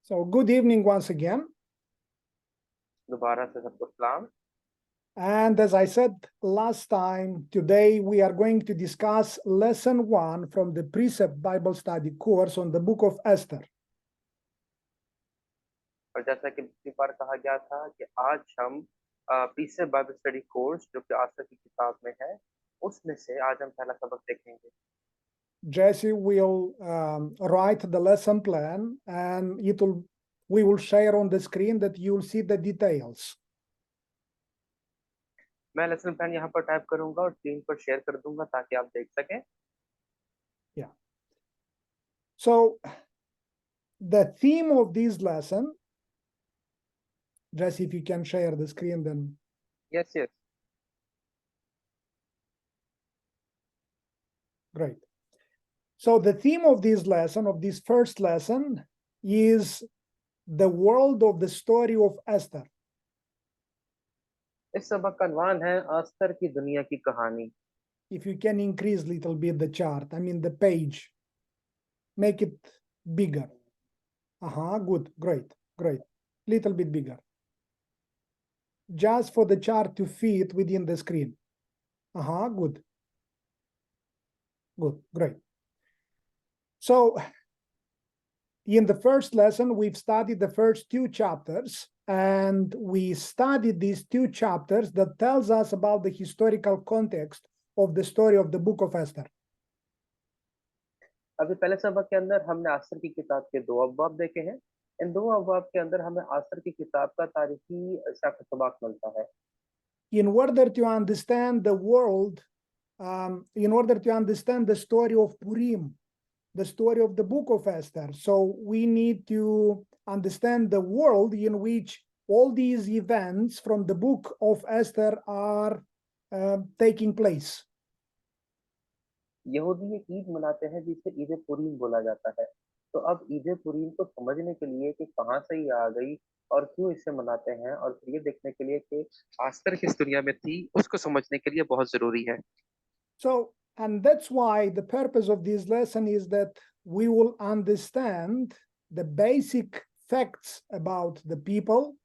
So good evening once again. दोबारा से सबको सलाम। And as I said last time, today we are going to discuss lesson 1 from the Precept Bible Study course on the book of Esther. और जैसा कि पिछली बार कहा गया था कि आज हम प्रीसेप्ट बाइबल स्टडी कोर्स जो कि आस्था की किताब में है उसमें से आज हम पहला सबक देखेंगे। Jesse will write the lesson plan, and we will share on the screen that you'll see the details. मैं लेसन प्लान यहाँ पर टाइप करूंगा और स्क्रीन पर शेयर कर दूंगा ताकि आप देख सकें। Yeah. So the theme of this lesson, Jesse, if you can share the screen, then. Yes, yes. Great. So the theme of this lesson, of this first lesson, is the world of the story of Esther. इस सबक का अनवान है अस्तर की दुनिया की कहानी। If you can increase little bit the chart, I mean the page, make it bigger. Good, great. Little bit bigger. Just for the chart to fit within the screen. Good. Good, great. So in the first lesson, we've studied the first 2 chapters, and we studied these 2 chapters that tells us about the historical context of the story of the book of Esther. अभी पहले सबक के अंदर हमने आस्तर की किताब के 2 अब्वाब देखे हैं। इन 2 अब्वाब के अंदर हमें आस्तर की किताब का तारीखी सबक मिलता है। In order to understand the world, in order to understand the story of Purim, the story of the book of Esther, so we need to understand the world in which all these events from the book of Esther are taking place. यहूदी एक ईद मनाते हैं जिसे ईद पुरीम बोला जाता है। तो अब ईद पुरीम को समझने के लिए कि कहाँ से ये आ गई और क्यों इसे मनाते हैं और फिर ये देखने के लिए कि आस्तर किस दुनिया में थी उसको समझने के लिए बहुत जरूरी है। So, and that's why the purpose of this lesson is that we will understand the basic facts about the people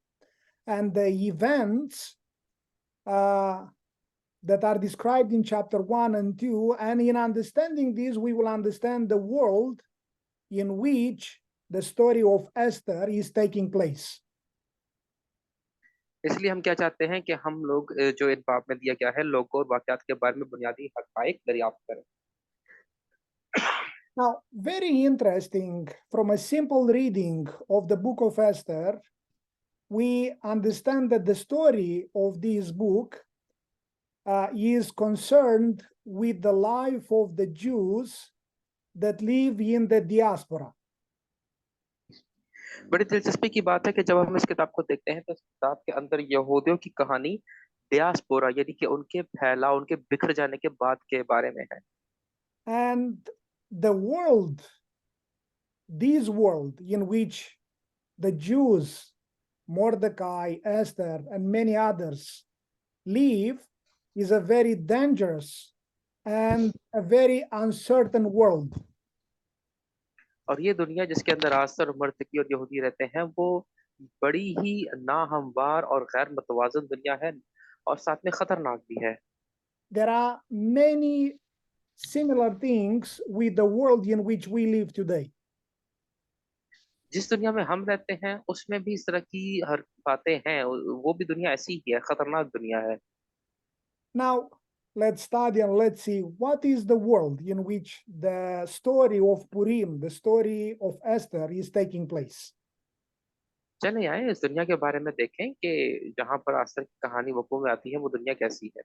and the events that are described in chapter 1 and 2, and in understanding this, we will understand the world in which the story of Esther is taking place. इसलिए हम क्या चाहते हैं कि हम लोग जो इन बाब में दिया गया है लोगों और वाकयात के बारे में बुनियादी हक़ाइक़ दरियाफ्त करें। Now, very interesting, from a simple reading of the book of Esther, we understand that the story of this book is concerned with the life of the Jews that live in the diaspora. बड़ी दिलचस्पी की बात है कि जब हम इस किताब को देखते हैं तो इस किताब के अंदर यहूदियों की कहानी डियास्पोरा यानी कि उनके फैलाव उनके बिखर जाने के बाद के बारे में है। And the world, this world in which the Jews, Mordecai, Esther, and many others live is a very dangerous and a very uncertain world. और ये दुनिया जिसके अंदर आस्तर और मर्तकी और यहूदी रहते हैं वो बड़ी ही नाहमवार और गैर मुतवाज़न दुनिया है और साथ में खतरनाक भी है। There are many similar things with the world in which we live today. जिस दुनिया में हम रहते हैं उसमें भी इस तरह की हर बातें हैं वो भी दुनिया ऐसी ही है खतरनाक दुनिया है। Now let's study and let's see what is the world in which the story of Purim, the story of Esther, is taking place. चले आए इस दुनिया के बारे में देखें कि जहां पर आस्तर की कहानी वक़ूअ में आती है वो दुनिया कैसी है।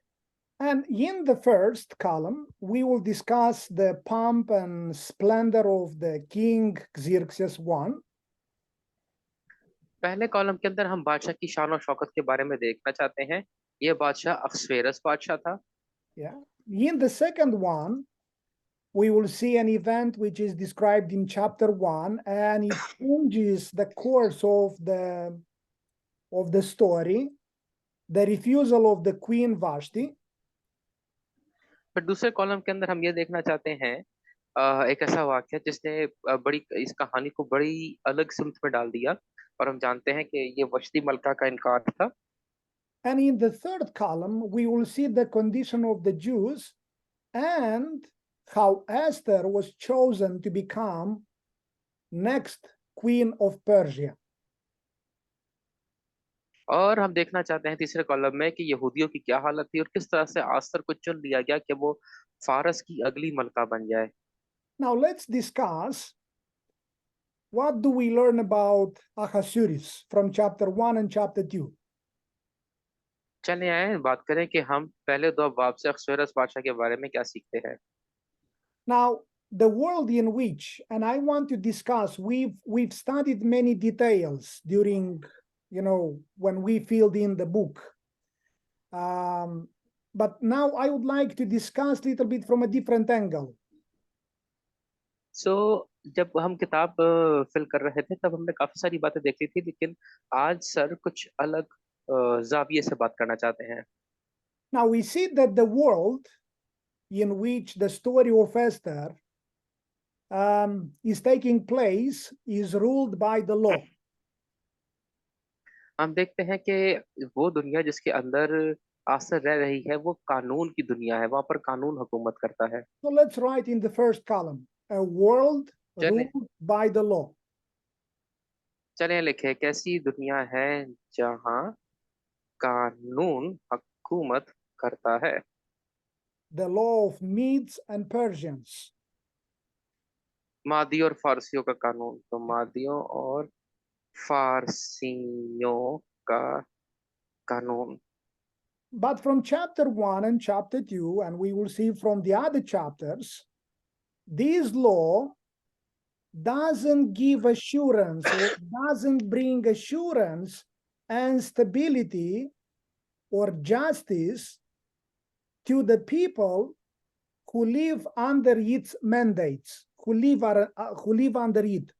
And in the first column, we will discuss the pomp and splendor of the king Xerxes I. पहले कॉलम के अंदर हम बादशाह की शान और शौकत के बारे में देखना चाहते हैं। ये बादशाह अहसुएरस बादशाह था। Yeah. In the second one, we will see an event which is described in chapter 1, and it changes the course of the story, the refusal of the queen Vashti. फिर दूसरे कॉलम के अंदर हम ये देखना चाहते हैं एक ऐसा वाक्य जिसने बड़ी इस कहानी को बड़ी अलग सिमत में डाल दिया, और हम जानते हैं कि ये वशती मलका का इनकार था। And in the third column, we will see the condition of the Jews and how Esther was chosen to become next queen of Persia. और हम देखना चाहते हैं तीसरे कॉलम में कि यहूदियों की क्या हालत थी और किस तरह से आस्तर को चुन लिया गया कि वो फारस की अगली मलका बन जाए। Now let's discuss what do we learn about Ahasuerus from chapter 1 and chapter 2. चलिए आए बात करें कि हम पहले दो बाब से अहसुएरस बादशाह के बारे में क्या सीखते हैं। Now, the world in which, and I want to discuss, we've studied many details during, when we filled in the book. But now I would like to discuss a little bit from a different angle. सो जब हम किताब fill कर रहे थे तब हमने काफी सारी बातें देख ली थी, लेकिन आज सर कुछ अलग जाविये से बात करना चाहते हैं। Now we see that the world in which the story of Esther is taking place is ruled by the law. हम देखते हैं कि वो दुनिया जिसके अंदर आसर रह रही है वो कानून की दुनिया है, वहां पर कानून हुकूमत करता है। So let's write in the first column, a world चले ruled by the law. चले लिखे कैसी दुनिया है जहां कानून हुकूमत करता है। The law of Medes and Persians. मादियों और फारसियों का कानून, तो मादियों और फारसियों का कानून। But from chapter 1 and chapter 2, and we will see from the other chapters, this law doesn't give assurance or doesn't bring assurance and stability or justice to the people who live under its mandates, who live under it.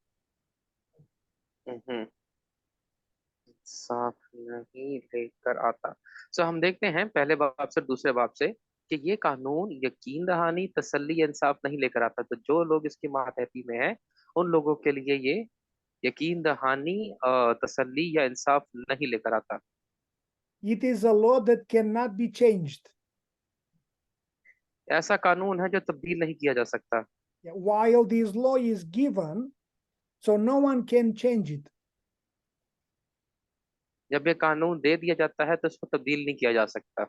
साफ नहीं लेकर आता। सो हम देखते हैं पहले बाब से दूसरे बाब से कि ये कानून यकीन दहानी, तसल्ली, इंसाफ नहीं लेकर आता। तो जो लोग इसकी मातहती में हैं उन लोगों के लिए ये यकीन दहानी, तसल्ली या इंसाफ नहीं लेकर आता। It is a law that cannot be changed. ऐसा कानून है जो तब्दील नहीं किया जा सकता। While this law is given, so no one can change it. जब ये कानून दे दिया जाता है तो इसको तब्दील नहीं किया जा सकता।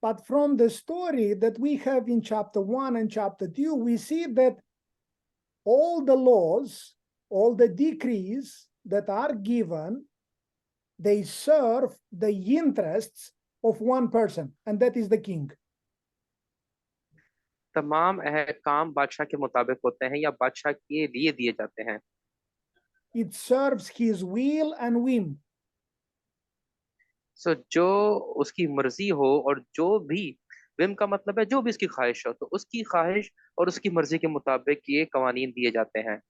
But from the story that we have in chapter 1 and chapter 2, we see that all the laws, all the decrees that are given, they serve the interests of one person, and that is the king. तमाम अहकाम बादशाह के मुताबिक होते हैं या बादशाह के लिए दिए जाते हैं। It serves his will and whim. सो जो उसकी मर्जी हो और जो भी, विम का मतलब है जो भी उसकी ख्वाहिश हो, तो उसकी ख्वाहिश और उसकी मर्जी के मुताबिक ये कवानीन दिए जाते हैं।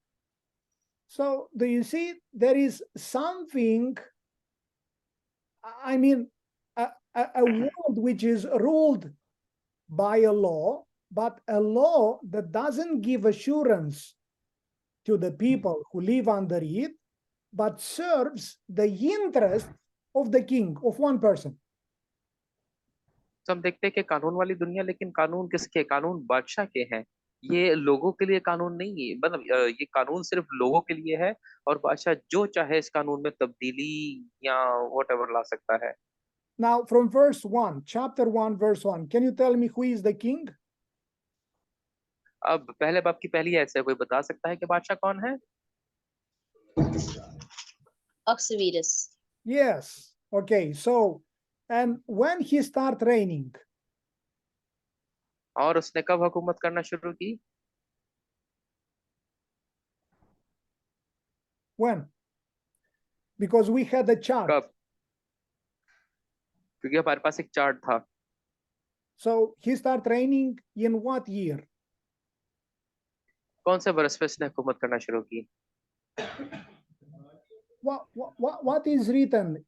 So do you see there is something, I mean, a world which is ruled by a law, but a law that doesn't give assurance to the people who live under it, but serves the interest of the king, of one person. तो हम देखते हैं कि कानून वाली दुनिया, लेकिन कानून किसके? कानून बादशाह के हैं। ये लोगों के लिए कानून नहीं है, मतलब ये कानून सिर्फ लोगों के लिए है, और बादशाह जो चाहे इस कानून में तब्दीली या वॉटेवर ला सकता है। Now, from verse 1, chapter 1, verse 1, can you tell me who is the king? अब पहले बाब की पहली आयत से कोई बता सकता है कि बादशाह कौन है? Ahasuerus. Yes. Okay. So, and when he start reigning, और उसने कब हुकूमत करना शुरू की? when? Because we had a chart. कब? क्योंकि हमारे पास एक चार्ट था। So he start reigning in what year? कौन से बरस में उसने हुकूमत करना शुरू की? What is written?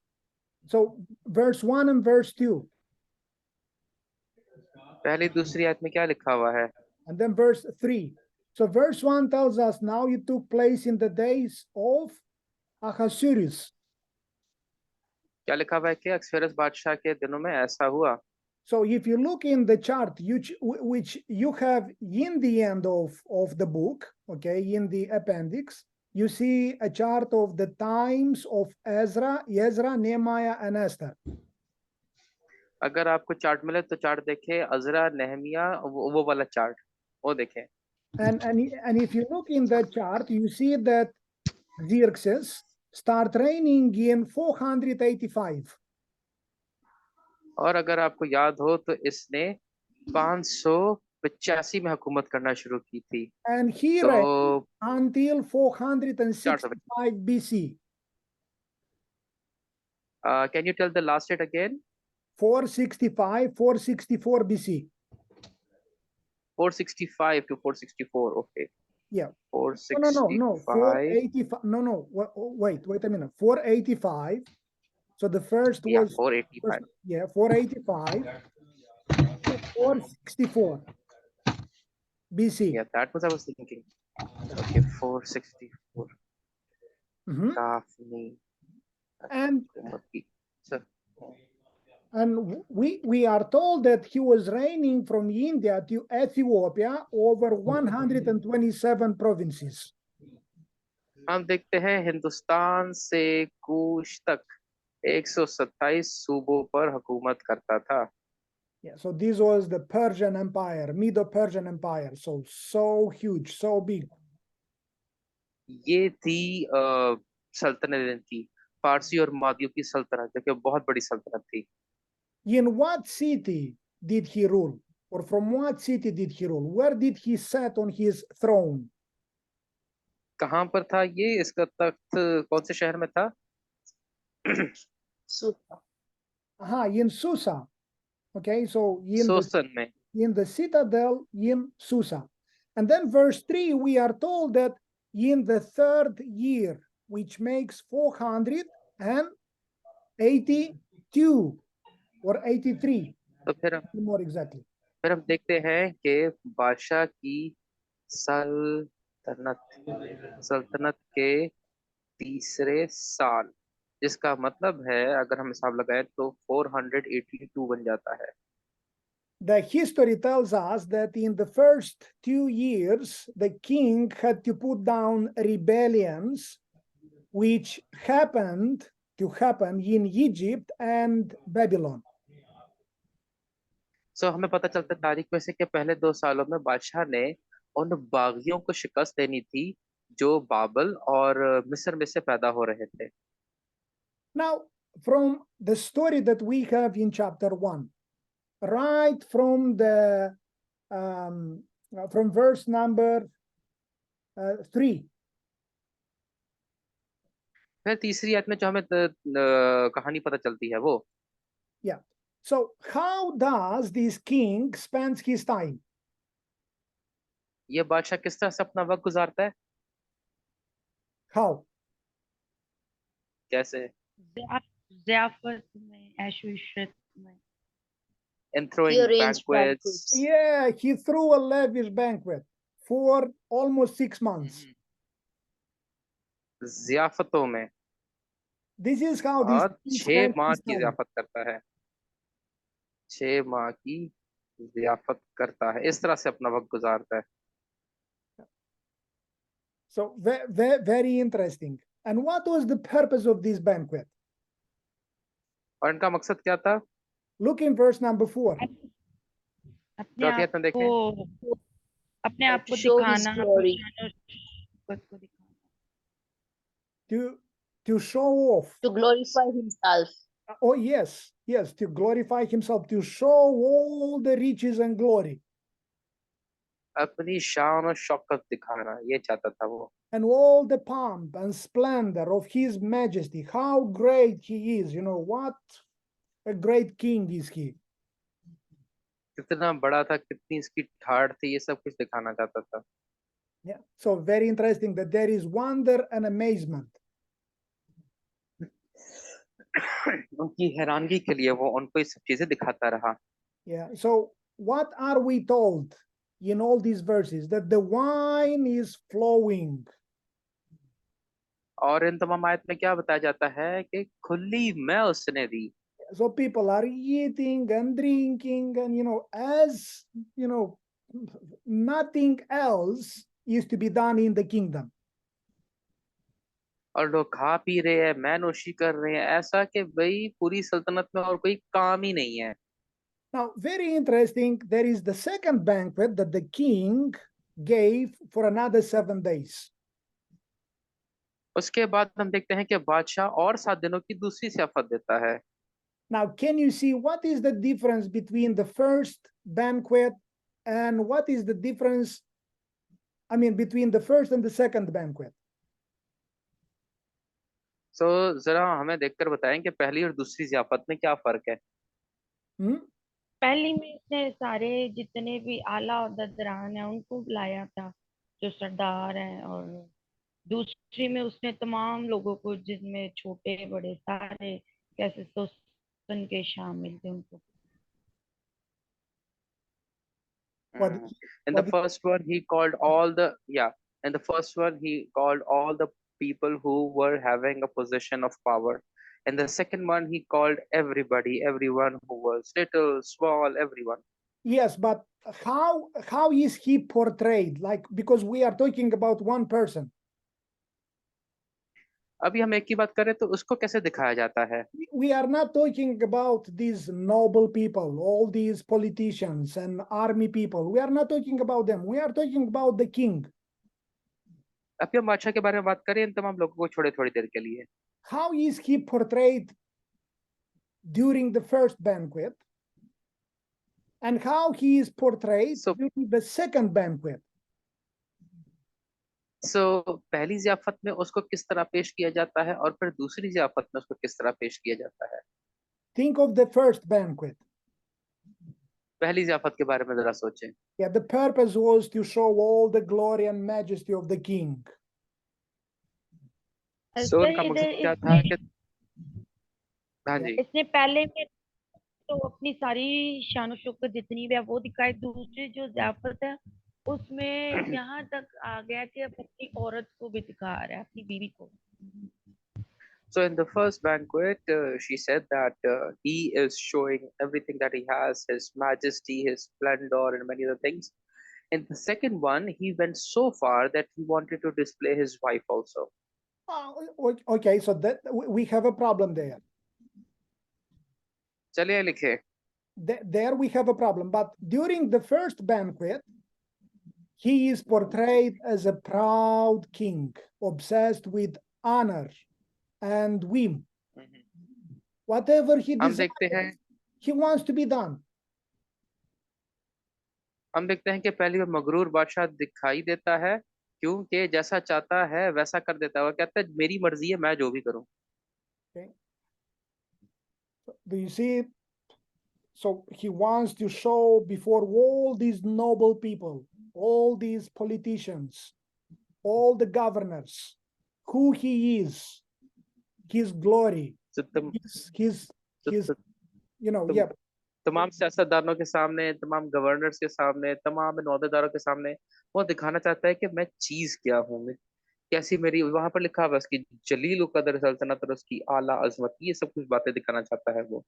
So verse 1 and verse 2. पहली दूसरी आयत में क्या लिखा हुआ है? And then verse 3. So verse 1 tells us now it took place in the days of Ahasuerus. क्या लिखा हुआ है कि अक्सवेरस बादशाह के दिनों में ऐसा हुआ। So if you look in the chart, which you have in the end of the book, okay, in the appendix, you see a chart of the times of Ezra, Nehemiah, and Esther. अगर आपको chart मिले तो chart देखे, अजरा, Nehemiah, वो वाला chart वो देखे। And if you look in the chart, you see that Xerxes start reigning in 485. और अगर आपको याद हो तो इसने 585 में हुकूमत करना शुरू की थी। And he तो reigned until 465 BC. Can you tell the last date again? 464 BC. 465 to 464. Okay. Yeah. 465. No. 485. No. Wait a minute. 485. So the first was 485. 485. 464 BC. Yeah, that was I was thinking. Okay, 464. Kaafni. And we are told that he was reigning from India to Ethiopia over 127 provinces. हम देखते हैं हिंदुस्तान से कूश तक 127 सूबों पर हुकूमत करता था। Yeah, so this was the Persian Empire, Medo-Persian Empire, so huge, so big. ये थी सल्तनत की, फारसी और मादियों की सल्तनत, जो कि बहुत बड़ी सल्तनत थी। In what city did he rule? Or from what city did he rule? Where did he sit on his throne? कहाँ पर था ये? इसका तख्त कौन से शहर में था? Susa. In Susa. Okay, so सोसन में, in the citadel in Susa. And then verse 3, we are told that in the third year, which makes 482 or 83, तो फिर more exactly. फिर हम देखते हैं कि बादशाह की सल्तनत के तीसरे साल, जिसका मतलब है अगर हम हिसाब लगाएं तो 482 बन जाता है। The history tells us that in the first 2 years, the king had to put down rebellions, which happened in Egypt and Babylon. So हमें पता चलता है तारीख में से कि पहले 2 सालों में बादशाह ने उन बागियों को शिकस्त देनी थी जो बाबल और मिस्र में से पैदा हो रहे थे। Now, from the story that we have in chapter 1, right from from verse number 3. फिर तीसरी आयत में जो हमें कहानी पता चलती है वो। Yeah. So how does this king spends his time? ये बादशाह किस तरह से अपना वक्त गुजारता है? How? कैसे? ज़ियाफ़त में, ऐशो-इशरत में। In throwing banquets. Yeah, he threw a lavish banquet for almost 6 months. ज़ियाफ़तों में। This is how this और 6 माह की ज़ियाफ़त करता है। 6 माह की ज़ियाफ़त करता है, इस तरह से अपना वक्त गुजारता है। So very interesting. And what was the purpose of this banquet? और इनका मकसद क्या था? Look in verse number 4. अपने आप को show his दिखाना, glory. To show off. To glorify himself. Oh, yes, to glorify himself, to show all the riches and glory. अपनी शान और शौकत दिखाना, ये चाहता था वो। And all the pomp and splendor of his majesty, how great he is, what a great king is he. कितना बड़ा था, कितनी इसकी ठाड़ थी, ये सब कुछ दिखाना चाहता था। Yeah, so very interesting that there is wonder and amazement. उनकी हैरानगी के लिए वो उनको ये सब चीजें दिखाता रहा। Yeah, so what are we told in all these verses that the wine is flowing. और इन तमाम आयत में क्या बताया जाता है कि खुली मैं उसने दी। So people are eating and drinking, and as nothing else is to be done in the kingdom. और लोग खा पी रहे हैं, मैनोशी कर रहे हैं, ऐसा कि भाई पूरी सल्तनत में और कोई काम ही नहीं है। Now, very interesting, there is the second banquet that the king gave for another 7 days. उसके बाद हम देखते हैं कि बादशाह और 7 दिनों की दूसरी सियाफत देता है। Now, can you see what is the difference between the first banquet and what is the difference, between the first and the second banquet? तो जरा हमें देखकर बताएं कि पहली और दूसरी जियाफत में क्या फर्क है। Hmm? पहली में इसने सारे जितने भी आला और ददरान है उनको बुलाया था, जो सरदार हैं, और दूसरी में उसने तमाम लोगों को, जिसमें छोटे बड़े सारे कैसे शोषण के शामिल थे उनको। What, In the what, first one he called all the in the first one he called all the people who were having a position of power. In the second one he called everybody, everyone who was little, small, everyone. yes, but how is he portrayed? Like, because we are talking about one person. अभी हम एक की बात करें तो उसको कैसे दिखाया जाता है। We are not talking about these noble people, all these politicians and army people. We are not talking about them. We are talking about the king. अभी हम बादशाह के बारे में बात करें, इन तमाम लोगों को छोड़े थोड़ी देर के लिए। How is he portrayed during the first banquet? And how he is portrayed during the second banquet? पहली जियाफत में उसको किस तरह पेश किया जाता है और फिर दूसरी जियाफत में उसको किस तरह पेश किया जाता है। Think of the first banquet. पहली जियाफत के बारे में जरा सोचें। Yeah, the purpose was to show all the glory and majesty of the king. उनका मकसद क्या था कि हाँ जी, इसने पहले में तो अपनी सारी शान शौकत जितनी भी है वो दिखाई, दूसरी जो ज़ियाफत है उसमें यहाँ तक आ गया कि अपनी औरत को भी दिखा रहा है, अपनी बीवी को। So in the first banquet, she said that he is showing everything that he has, his majesty, his splendor, and many other things. In the second one, he went so far that he wanted to display his wife also. Okay, so that we have a problem there. चलिए लिखे। There we have a problem. But during the first banquet, he is portrayed as a proud king, obsessed with honor and whim. Whatever he desires, he wants to be done. हम देखते हैं कि पहली बार मगरूर बादशाह दिखाई देता है, क्योंकि जैसा चाहता है वैसा कर देता है। वो कहता है मेरी मर्जी है, मैं जो भी करूं। Okay. So, do you see? So he wants to show before all these noble people, all these politicians, all the governors, who he is, his glory, his yeah. तमाम सियासतदानों के सामने, तमाम गवर्नर्स के सामने, तमाम नौदेदारों के सामने वो दिखाना चाहता है कि मैं चीज क्या हूँ, कैसी मेरी, वहां पर लिखा हुआ उसकी जलील कदर सल्तनत और उसकी आला अजमत, ये सब कुछ बातें दिखाना चाहता है वो।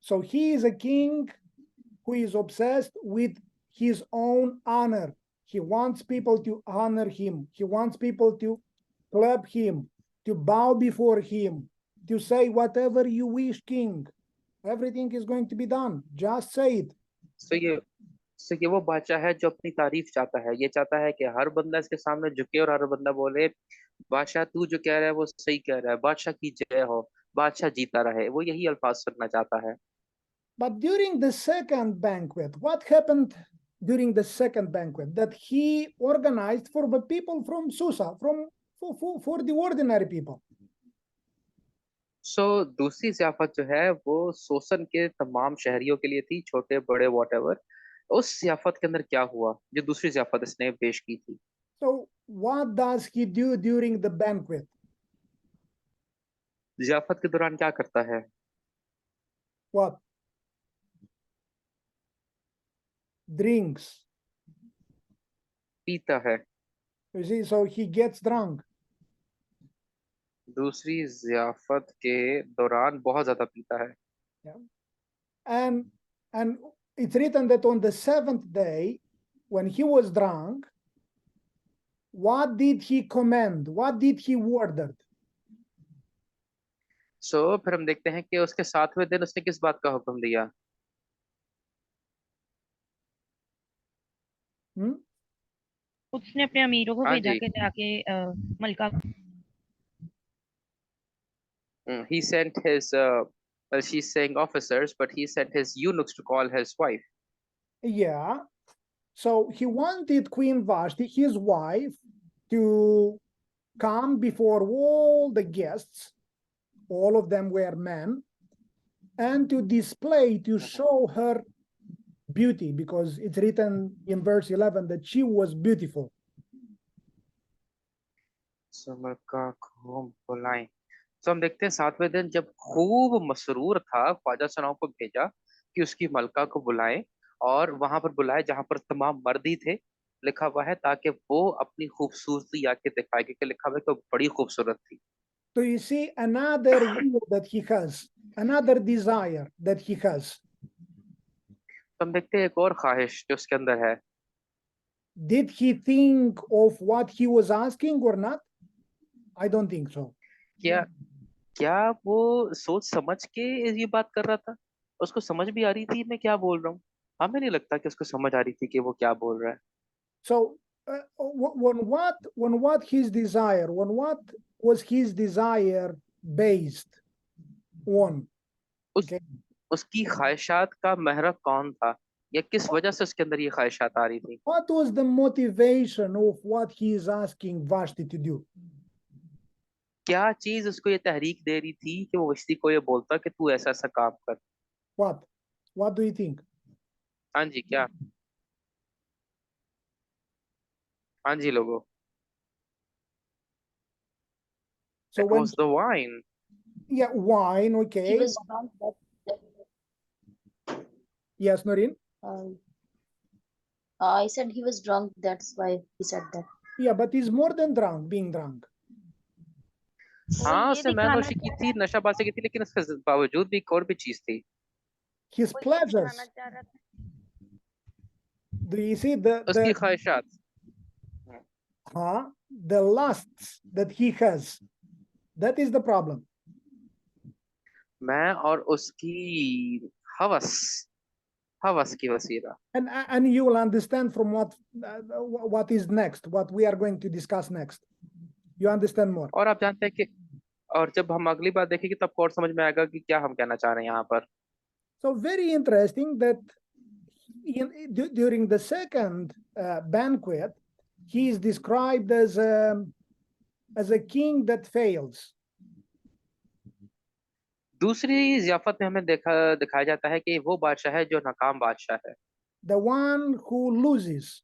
So he is a king who is obsessed with his own honor. He wants people to honor him. He wants people to clap him, to bow before him, to say whatever you wish, king. Everything is going to be done. Just say it. So ये वो बादशाह है जो अपनी तारीफ चाहता है। ये चाहता है कि हर बंदा इसके सामने झुके और हर बंदा बोले बादशाह तू जो कह रहा है वो सही कह रहा है, बादशाह की जय हो, बादशाह जीता रहे। वो यही अल्फाज सुनना चाहता है। But during the second banquet, what happened during the second banquet? That he organized for the people from Susa, for the ordinary people. दूसरी जियाफत जो है वो शोषण के तमाम शहरियों के लिए थी, छोटे बड़े वॉटेवर। उस जियाफत के अंदर क्या हुआ जो दूसरी जियाफत इसने पेश की थी। So what does he do during the banquet? जियाफत के दौरान क्या करता है। What? Drinks. पीता है। You see, so he gets drunk. दूसरी ज़ियाफ़त के दौरान बहुत ज़्यादा पीता है। And it's written that on the seventh day, when he was drunk, what did he command? What did he order? फिर हम देखते हैं कि उसके 7वें दिन उसने किस बात का हुक्म दिया? उसने अपने अमीरों को हाँ भेजा जी। के जाके मलका He sent his well, she's saying officers, but he sent his eunuchs to call his wife. Yeah. So he wanted Queen Vashti, his wife, to come before all the guests, all of them were men, and to display, to show her beauty, because it's written in verse 11 that she was beautiful. मलका को बुलाएं। हम देखते हैं 7वें दिन जब खूब मसरूर था, ख्वाजा सनाओं को भेजा कि उसकी मलका को बुलाएं, और वहां पर बुलाए जहां पर तमाम मर्द ही थे, लिखा हुआ है, ताकि वो अपनी खूबसूरती आके दिखाए, क्योंकि लिखा हुआ है कि वो बड़ी खूबसूरत थी। So you see another will that he has, another desire that he has. हम देखते हैं एक और ख्वाहिश जो उसके अंदर है। Did he think of what he was asking or not? I don't think so. क्या क्या वो सोच समझ के ये बात कर रहा था? उसको समझ भी आ रही थी मैं क्या बोल रहा हूँ? हमें नहीं लगता कि उसको समझ आ रही थी कि वो क्या बोल रहा है। So when what his desire, when what was his desire based on? उस उसकी ख्वाहिशात का महरक कौन था, या किस वजह से उसके अंदर ये ख्वाहिशात आ रही थी? What was the motivation of what he is asking Vashti to do? क्या चीज उसको ये तहरीक दे रही थी कि वो वस्ती को ये बोलता कि तू ऐसा ऐसा काम कर? What do you think? हाँ जी, क्या? हाँ जी लोगों। So It when was the wine. yeah, wine, He okay. was drunk. Yes, Noreen. I said he was drunk. That's why he said that. Yeah, but he's more than drunk, being drunk. हाँ, ये उसने दिखाना मैनोशी की थी, नशाबाजी की थी, लेकिन उसके बावजूद भी एक और भी चीज थी। His वो ये pleasures. दिखाना चाह रहा था Do you see उसकी ख्वाहिशात। the lusts that he has? That is the problem. मैं और उसकी हवस, हवस की वसीला। And you will understand from what is next, what we are going to discuss next. You understand more. और आप जानते हैं कि, और जब हम अगली बार देखेंगे तब और समझ में आएगा कि क्या हम कहना चाह रहे हैं यहाँ पर। So very interesting that during the second banquet, he is described as a king that fails. दूसरी ज़ियाफ़त में हमें दिखाया जाता है कि वो बादशाह है जो नाकाम बादशाह है। The one who loses,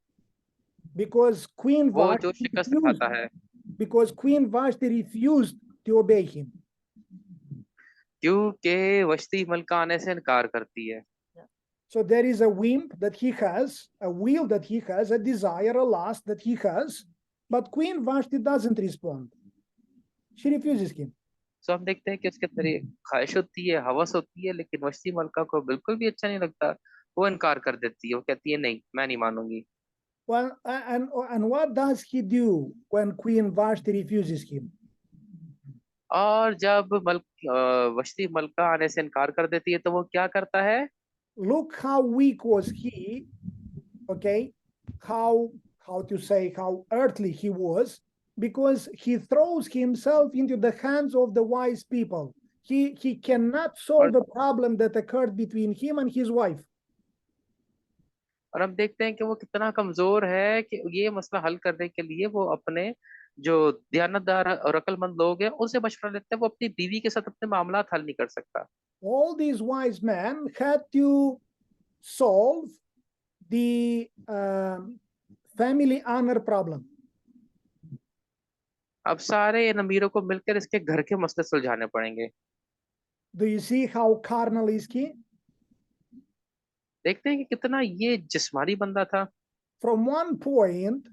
because Queen वो जो शिकस्त खाता है, refused to obey him. क्योंकि वस्ती मलका आने से इनकार करती है। So there is a whim that he has, a will that he has, a desire, a lust that he has, but Queen Vashti doesn't respond. She refuses him. तो हम देखते हैं कि उसके अंदर ये ख्वाहिश होती है, हवस होती है, लेकिन वस्ती मलका को बिल्कुल भी अच्छा नहीं लगता। वो इनकार कर देती है, वो कहती है नहीं, मैं नहीं मानूंगी। Well, and what does he do when Queen Vashti refuses him? और जब वस्ती मलका आने से इनकार कर देती है तो वो क्या करता है? Look how weak was he, okay? How to say, how earthly he was, because he throws himself into the hands of the wise people. He cannot solve the problem that occurred between him and his wife. और हम देखते हैं कि वो कितना कमजोर है कि ये मसला हल करने के लिए वो अपने जो दयानतदार और अक्लमंद लोग हैं उनसे मशवरा लेते हैं। वो अपनी बीवी के साथ अपने मामला हल नहीं कर सकता। All these wise men had to solve the family honor problem. अब सारे इन अमीरों को मिलकर इसके घर के मसले सुलझाने पड़ेंगे। Do you see how carnal is he? देखते हैं कि कितना ये जिस्मानी बंदा था। From one point,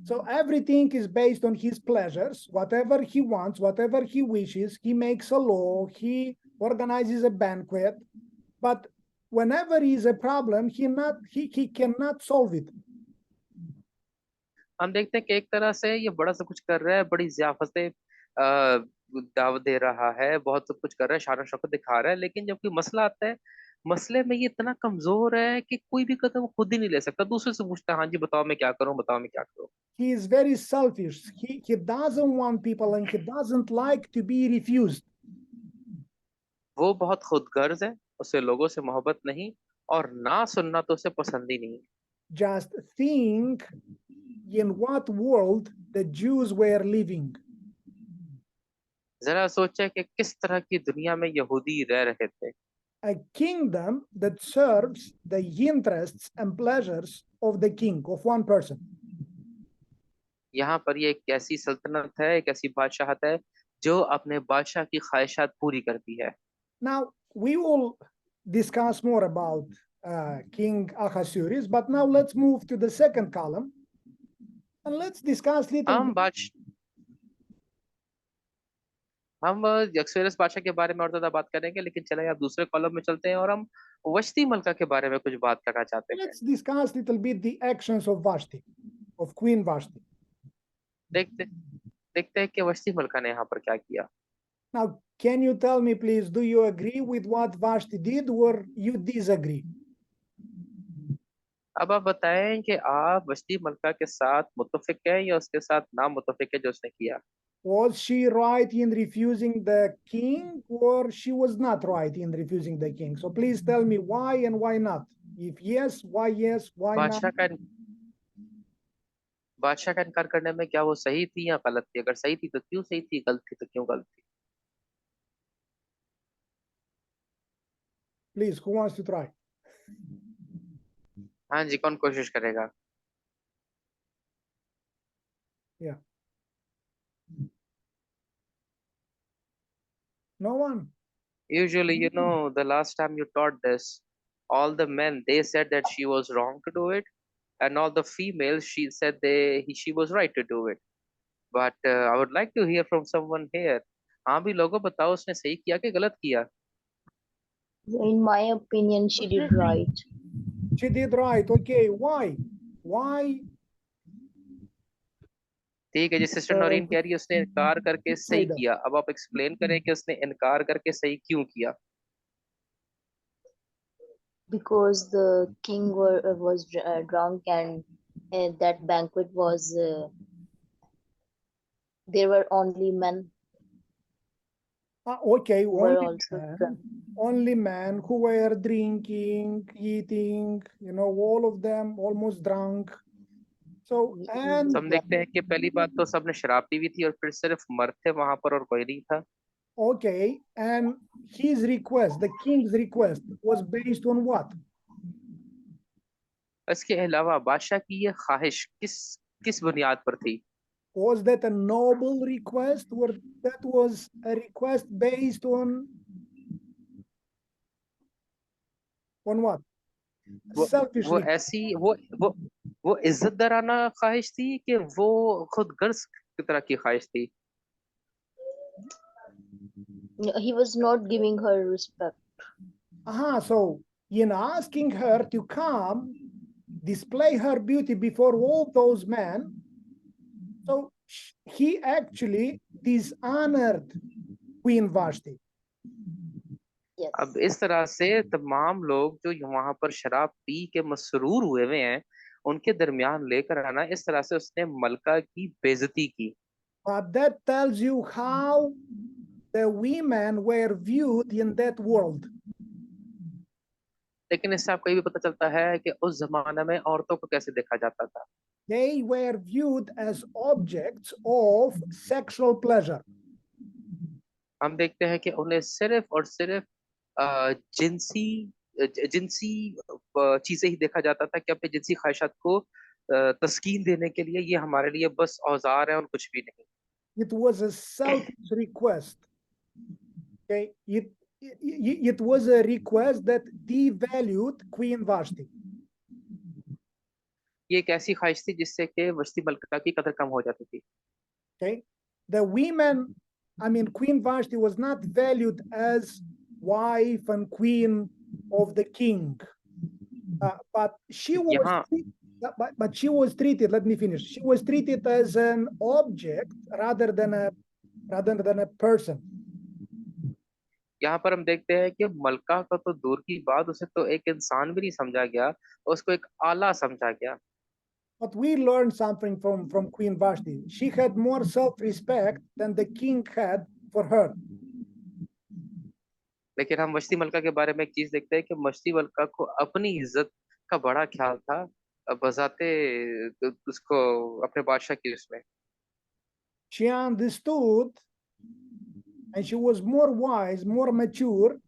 So everything is based on his pleasures, whatever he wants, whatever he wishes. He makes a law, he organizes a banquet, but whenever is a problem, he cannot solve it. हम देखते हैं कि एक तरह से ये बड़ा सब कुछ कर रहा है, बड़ी ज़ियाफ़तें दावत दे रहा है, बहुत सब कुछ कर रहा है, शान शौकत दिखा रहा है, लेकिन जब कोई मसला आता है, मसले में ये इतना कमजोर है कि कोई भी कदम खुद ही नहीं ले सकता, दूसरे से पूछता है, हाँ जी बताओ मैं क्या करूं, बताओ मैं क्या करूं। He is very selfish. He doesn't want people and he doesn't like to be refused. वो बहुत खुदगर्ज है, उसे लोगों से मोहब्बत नहीं और ना सुनना तो उसे पसंद ही नहीं। Just think in what world the Jews were living. जरा सोचे कि किस तरह की दुनिया में यहूदी रह रहे थे। A kingdom that serves the interests and pleasures of the king, of one person. यहाँ पर ये एक ऐसी सल्तनत है, एक ऐसी बादशाहत है जो अपने बादशाह की ख्वाहिशात पूरी करती है। Now we will discuss more about King Ahasuerus, but now let's move to the second column and let's discuss little हम अक्सवेरस बादशाह के बारे में और ज्यादा बात करेंगे, लेकिन चले आप दूसरे कॉलम में चलते हैं और हम वश्ती मलका के बारे में कुछ बात करना चाहते हैं। Let's discuss little bit the actions of Vashti, of Queen Vashti. देखते हैं कि वश्ती मलका ने यहाँ पर क्या किया। Now, can you tell me, please, do you agree with what Vashti did or you disagree? अब आप बताएं कि आप वश्ती मलका के साथ मुत्तफिक हैं या उसके साथ ना मुत्तफिक है जो उसने किया। Was she right in refusing the king or she was not right in refusing the king? So please tell me why and why not. If yes, why not? बादशाह का इनकार करने में क्या वो सही थी या गलत थी? अगर सही थी तो क्यों सही थी, गलत थी तो क्यों गलत थी? Please, who wants to try? हाँ जी, कौन कोशिश करेगा? Yeah. No one? Usually, you know, the last time you taught this, all the men, they said that she was wrong to do it, and all the females, she said she was right to do it. But I would like to hear from someone here. हाँ भी लोगों बताओ उसने सही किया कि गलत किया? In my opinion, she did right. She did right. Okay, why? Why? ठीक है, जिस सिस्टर नौरीन कह रही है उसने इनकार करके सही that. किया, अब आप एक्सप्लेन करें कि उसने इनकार करके सही क्यों किया? Because the king was drunk and that banquet was there were only men Okay, who were also drunk. only men who were drinking, eating, you know, all of them almost drunk. So, and हम देखते हैं कि पहली बात तो सबने शराब P हुई थी और फिर सिर्फ मर्द थे वहां पर और कोई नहीं था। okay, and his request, the king's request, was based on what? इसके अलावा बादशाह की ये ख्वाहिश किस बुनियाद पर थी? Was that a noble request or that was a request based on what? वो ऐसी वो इज्जतदाराना ख्वाहिश थी कि वो खुद गर्ज की तरह की ख्वाहिश थी? He was not giving her respect. So in asking her to come display her beauty before all those men, so he actually dishonored Queen Vashti. Yes. अब इस तरह से तमाम लोग जो वहां पर शराब पी के मसरूर हुए हुए हैं, उनके दरमियान लेकर आना, इस तरह से उसने मलका की बेइज्जती की। But that tells you how the women were viewed in that world. लेकिन इससे आपको ये भी पता चलता है कि उस जमाने में औरतों को कैसे देखा जाता था। They were viewed as objects of sexual pleasure. हम देखते हैं कि उन्हें सिर्फ और सिर्फ जिनसी चीजें ही देखा जाता था कि अपनी जिनसी ख्वाहिशात को तस्कीन देने के लिए ये हमारे लिए बस औजार है और कुछ भी नहीं। It was a selfish request. Okay, it was a request that devalued Queen Vashti. ये एक ऐसी ख्वाहिश थी जिससे कि वस्ती मलका की कदर कम हो जाती थी। Okay, the women, I mean, Queen Vashti was not valued as wife and queen of the king, but she was यहाँ but she was treated. Let me finish. She was treated as an object rather than a person. यहाँ पर हम देखते हैं कि मलका का तो दूर की बात, उसे तो एक इंसान भी नहीं समझा गया, उसको एक आला समझा गया। But we learned something from Queen Vashti. She had more self-respect than the king had for her. लेकिन हम मछली मलका के बारे में एक चीज देखते हैं कि मछली मलका को अपनी इज्जत का बड़ा ख्याल था, बजाते उसको अपने बादशाह की उसमें। She understood, and she was more wise, more mature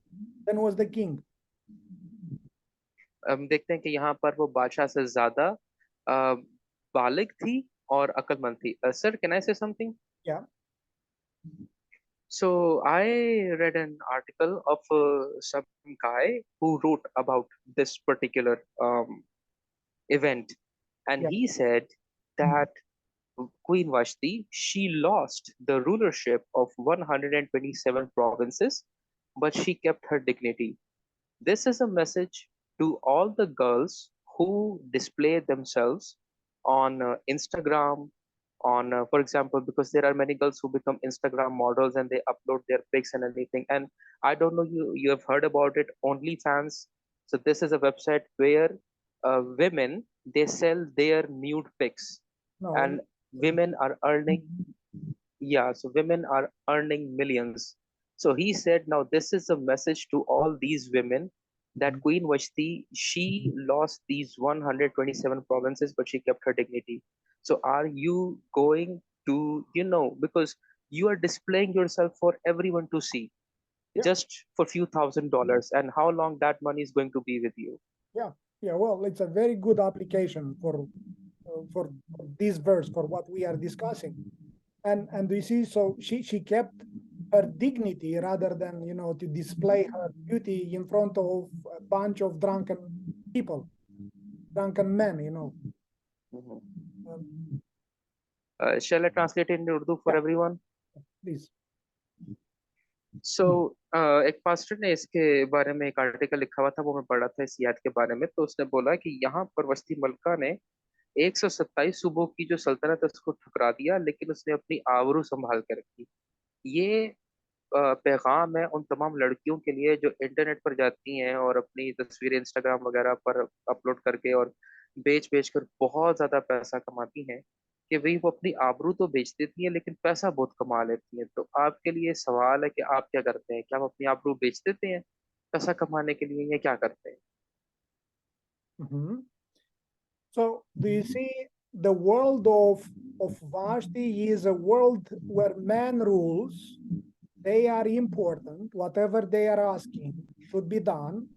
than was the king. हम देखते हैं कि यहाँ पर वो बादशाह से ज्यादा अ, बालिग थी और अक्लमंद थी। सर, कैन आई से something? Yeah. So I read an article of some guy who wrote about this particular event, and Yeah. he said that Queen Vashti, she lost the rulership of 127 provinces, but she kept her dignity. This is a message to all the girls who display themselves on Instagram, for example, because there are many girls who become Instagram models and they upload their pics and anything. And I don't know, you have heard about it, OnlyFans. So this is a website where women, they sell their nude pics, No. and women are earning, yeah, so women are earning millions. So he said, now this is a message to all these women that Queen Vashti, she lost these 127 provinces, but she kept her dignity. So are you going to, because you are displaying yourself for everyone to see, Yeah. just for few $1,000, and how long that money is going to be with you? Yeah. Yeah. Well, it's a very good application for this verse, for what we are discussing. And you see, so she kept her dignity rather than to display her beauty in front of a bunch of drunken people, drunken men. Mhm. Um, Shall I translate it in Urdu for yeah, everyone? please. सो एक pastor ने इसके बारे में एक article लिखा हुआ था, वो मैं पढ़ा था इस याद के बारे में। तो उसने बोला कि यहाँ पर वस्ती मलका ने 127 सूबों की जो सल्तनत है उसको ठुकरा दिया, लेकिन उसने अपनी आबरू संभाल के रखी। ये पैगाम है उन तमाम लड़कियों के लिए जो इंटरनेट पर जाती हैं और अपनी तस्वीरें इंस्टाग्राम वगैरह पर अपलोड करके और बेच बेच कर बहुत ज्यादा पैसा कमाती हैं, कि भाई वो अपनी आबरू तो बेच देती हैं लेकिन पैसा बहुत कमा लेती हैं। तो आपके लिए सवाल है कि आप क्या करते हैं? क्या आप अपनी आबरू बेच देते हैं पैसा कमाने के लिए, या क्या करते हैं? Mhm. So do you see, the world of Vashti is a world where man rules. They are important. Whatever they are asking should be done.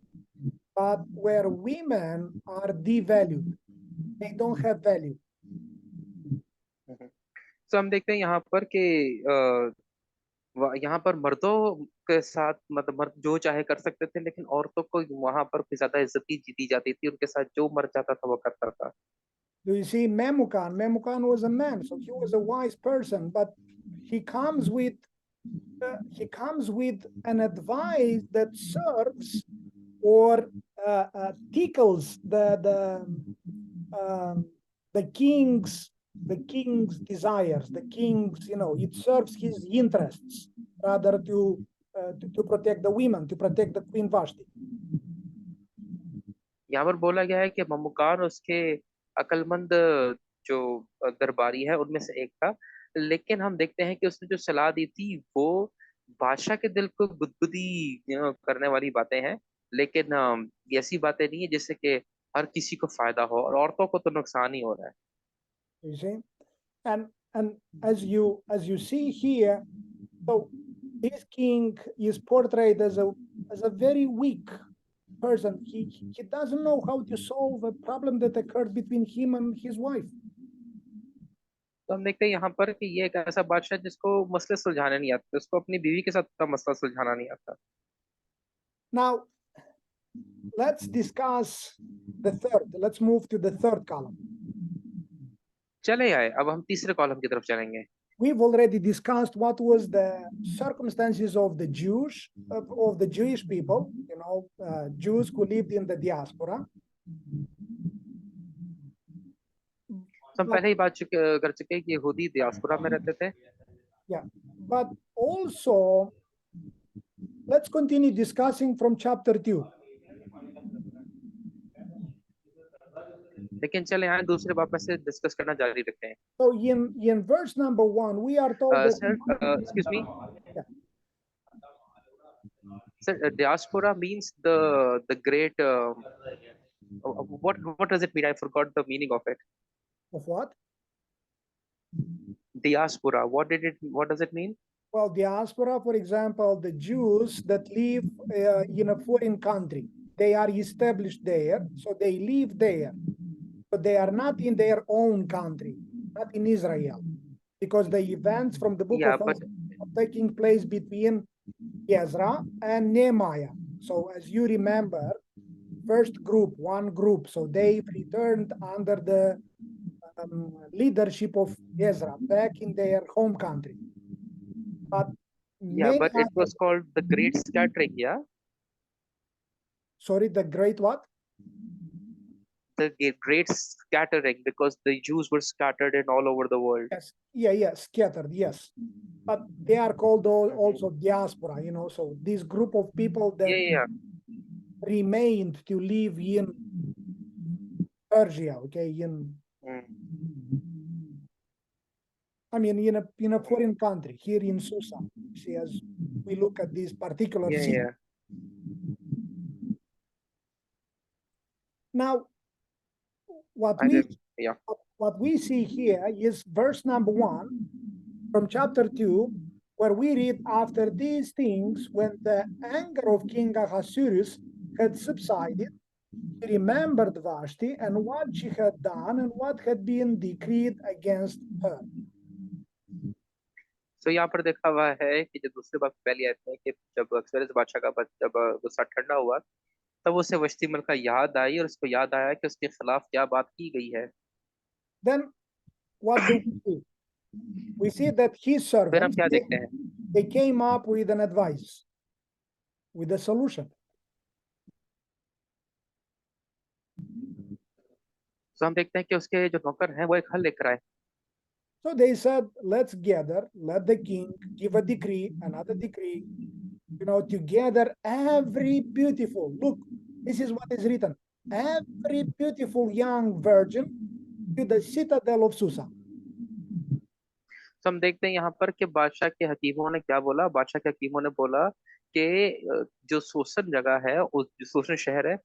But where women are devalued, they don't have value. तो हम देखते हैं यहाँ पर कि यहाँ पर मर्दों के साथ, मतलब मर्द जो चाहे कर सकते थे, लेकिन औरतों को वहां पर कोई ज्यादा इज्जत ही दी जाती थी, उनके साथ जो मर जाता था वो करता था। Do you see Memucan? Memucan was a man, so he was a wise person, but he comes with an advice that serves or tickles um, the king's desires, the king's, it serves his interests rather to protect the women, to protect the Queen Vashti. यहाँ पर बोला गया है कि ममुकान उसके अक्लमंद जो दरबारी है उनमें से एक था, लेकिन हम देखते हैं कि उसने जो सलाह दी थी वो बादशाह के दिल को गुदगुदी करने वाली बातें हैं। लेकिन ये ऐसी बातें नहीं है जिससे कि हर किसी को फायदा हो, और औरतों को तो नुकसान ही हो रहा है। You see, and as you see here, so this king is portrayed as a very weak person. He doesn't know how to solve a problem that occurred between him and his wife. तो हम देखते हैं यहाँ पर कि ये एक ऐसा बादशाह जिसको मसले सुलझाने नहीं आते, उसको अपनी बीवी के साथ का मसला सुलझाना नहीं आता। Now, let's discuss the third. Let's move to the third column. चले आए, अब हम तीसरे कॉलम की तरफ चलेंगे. We've already discussed what was the circumstances of the Jewish people, Jews who lived in the diaspora. हम पहले ही बात कर चुके हैं कि यहूदी दियास्पोरा में रहते थे. Yeah, but also let's continue discussing from chapter 2. लेकिन चले आए दूसरे बाप में से डिस्कस करना जारी रखते हैं. So in verse number 1, we are told that Sir, excuse me. Yeah. Sir, diaspora means the great. What does it mean? I forgot the meaning of it. of what? Diaspora. What does it mean? Well, diaspora, for example, the Jews that live in a foreign country, they are established there, so they live there, but they are not in their own country, not in Israel, because the events from the book of Esther are taking place between Ezra and Nehemiah. So as you remember, one group, so they returned under the leadership of Ezra back in their home country. But but it was called the Great Scattering, yeah? Sorry, the great what? The Great Scattering, because the Jews were scattered in all over the world. Yes, scattered, yes. But they are called also diaspora, so this group of people that remained to live in Persia, okay, in a foreign country, here in Susa, see, as we look at this particular scene. Now, what we see here is verse number 1 from chapter 2, where we read, after these things, when the anger of King Ahasuerus had subsided, he remembered Vashti and what she had done and what had been decreed against her. So यहाँ पर देखा हुआ है कि जब दूसरे बात पहले आते हैं कि जब अहसुएरुस बादशाह का जब गुस्सा ठंडा हुआ, तब उसे वश्ती मलका याद आई और उसको याद आया कि उसके खिलाफ क्या बात की गई है. Then what do we see? We see that his servants, they came up with an advice, with a solution. So हम देखते हैं कि उसके जो नौकर हैं वो एक हल लेकर आए. So they said, let's gather, let the king give a decree, another decree, to gather every beautiful, look, this is what is written, every beautiful young virgin to the citadel of Susa. So हम देखते हैं यहाँ पर कि बादशाह के हकीमों ने क्या बोला. बादशाह के हकीमों ने बोला कि जो सूसन जगह है, जो सूसन शहर है,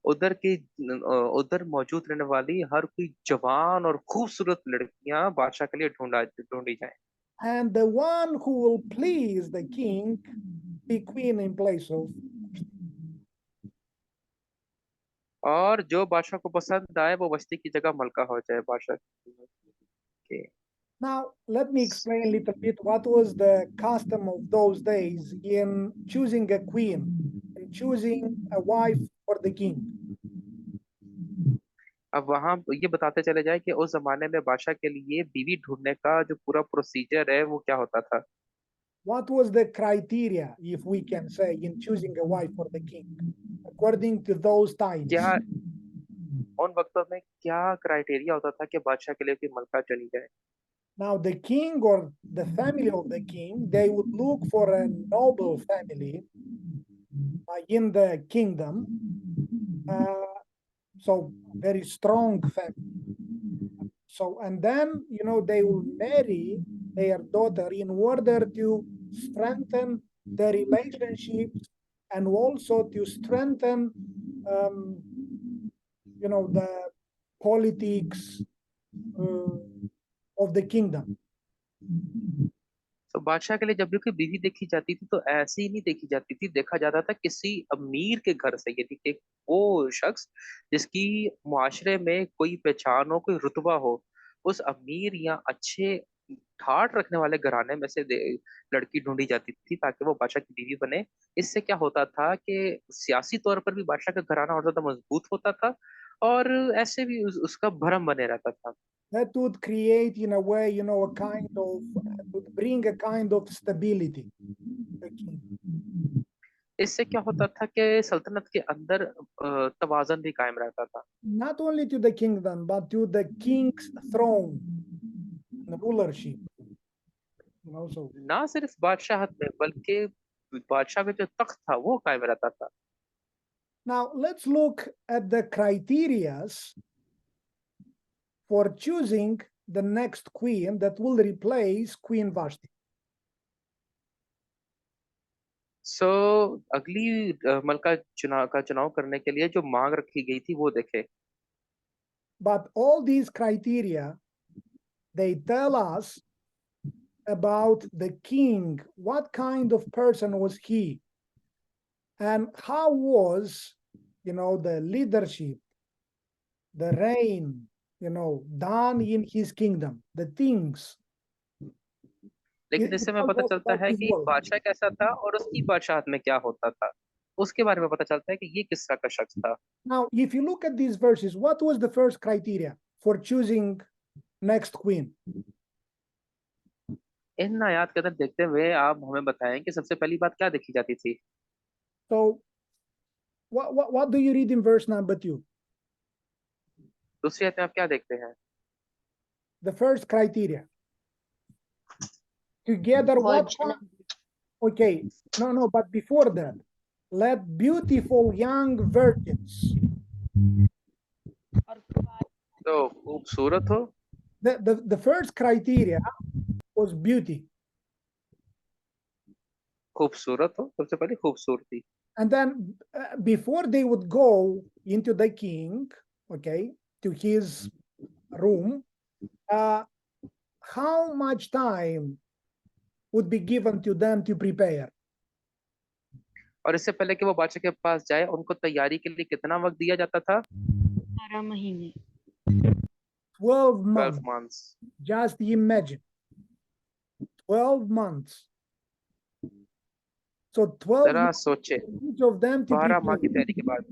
उधर मौजूद रहने वाली हर कोई जवान और खूबसूरत लड़कियां बादशाह के लिए ढूंढी जाएं. And the one who will please the king be queen in place of. और जो बादशाह को पसंद आए वो वस्ती की जगह मलका हो जाए बादशाह के. Now, let me explain a little bit what was the custom of those days in choosing a queen and choosing a wife for the king. अब वहां ये बताते चले जाए कि उस जमाने में बादशाह के लिए बीवी ढूंढने का जो पूरा प्रोसीजर है वो क्या होता था. What was the criteria, if we can say, in choosing a wife for the king, according to those times? क्या उन वक्तों में क्या क्राइटेरिया होता था कि बादशाह के लिए कोई मलका चुनी जाए. Now, the king or the family of the king, they would look for a noble family in the kingdom, so very strong family. So, and then, they will marry their daughter in order to strengthen the relationships and also to strengthen, the politics of the kingdom. तो बादशाह के लिए जब भी कोई बीवी देखी जाती थी तो ऐसे ही नहीं देखी जाती थी, देखा जाता था किसी अमीर के घर से, यदि एक वो शख्स जिसकी मुआशरे में कोई पहचान हो, कोई रुतबा हो, उस अमीर या अच्छे ठाट रखने वाले घराने में से लड़की ढूंढी जाती थी ताकि वो बादशाह की बीवी बने। इससे क्या होता था कि सियासी तौर पर भी बादशाह का घराना और ज्यादा मजबूत होता था, और ऐसे भी उसका भरम बने रहता था। That would create, in a way, a kind of, would bring a kind of stability. Okay. इससे क्या होता था कि सल्तनत के अंदर तवाज़ुन भी कायम रहता था। Not only to the kingdom, but to the king's throne, the rulership. So ना सिर्फ बादशाहत में बल्कि बादशाह का जो तख्त था वो कायम रहता था। now let's look at the criterias for choosing the next queen that will replace Queen Vashti. सो अगली मलका चुनाव करने के लिए जो मांग रखी गई थी वो देखे। But all these criteria, they tell us about the king, what kind of person was he, and how was, the leadership, the reign, done in his kingdom, the things. लेकिन इससे हमें पता चलता है कि बादशाह कैसा था और उसकी बादशाहत में क्या होता था, उसके बारे में पता चलता है कि ये किस तरह का शख्स था। Now, if you look at these verses, what was the first criteria for choosing next queen? इन आयात के अंदर देखते हुए आप हमें बताएं कि सबसे पहली बात क्या देखी जाती थी। So, what do you read in verse number 2? दूसरी आयत में आप क्या देखते हैं? The first criteria. Together, what? Virgin. Okay, no, but before that, let beautiful young virgins. तो खूबसूरत हो। The first criteria was beauty. खूबसूरत हो, सबसे पहले खूबसूरती। And then before they would go into the king, okay, to his room, how much time would be given to them to prepare? और इससे पहले कि वो बादशाह के पास जाए उनको तैयारी के लिए कितना वक्त दिया जाता था? 12 महीने। 12 12 months. months। Just imagine. 12 months. So 12 जरा months सोचे, for each of them to 12 माह की prepare. तैयारी के बाद,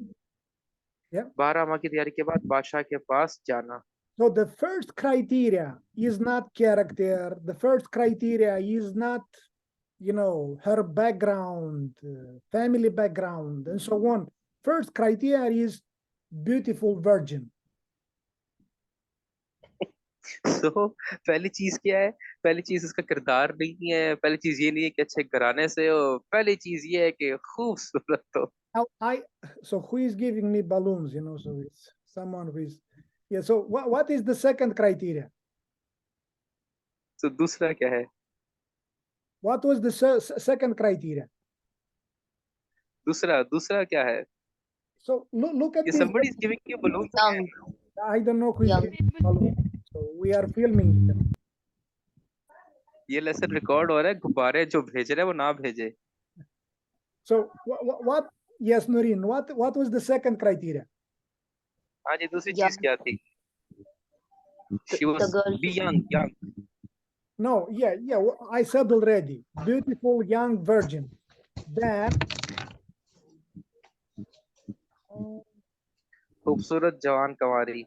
Yeah. 12 माह की तैयारी के बाद बादशाह के पास जाना। So the first criteria is not character. The first criteria is not, her background, family background, and so on. First criteria is beautiful virgin. तो पहली चीज क्या है? पहली चीज उसका किरदार नहीं है, पहली चीज ये नहीं है कि अच्छे घराने से हो, पहली चीज ये है कि खूबसूरत हो। Now so who is giving me balloons? So it's someone who is, yeah. So what is the second criteria? तो दूसरा क्या है? What was the second criteria? दूसरा क्या है? So look at If this. somebody is giving you balloons, Young. I don't know who is Young. giving balloons. So we are filming. ये lesson record हो रहा है, गुब्बारे जो भेज रहे हैं वो ना भेजे। So what? Yes, Noreen. What was the second criteria? हाँ जी, दूसरी Young. चीज क्या थी? She The was girl. be young. No, yeah, I said already. Beautiful young virgin. Then खूबसूरत जवान Kanwari.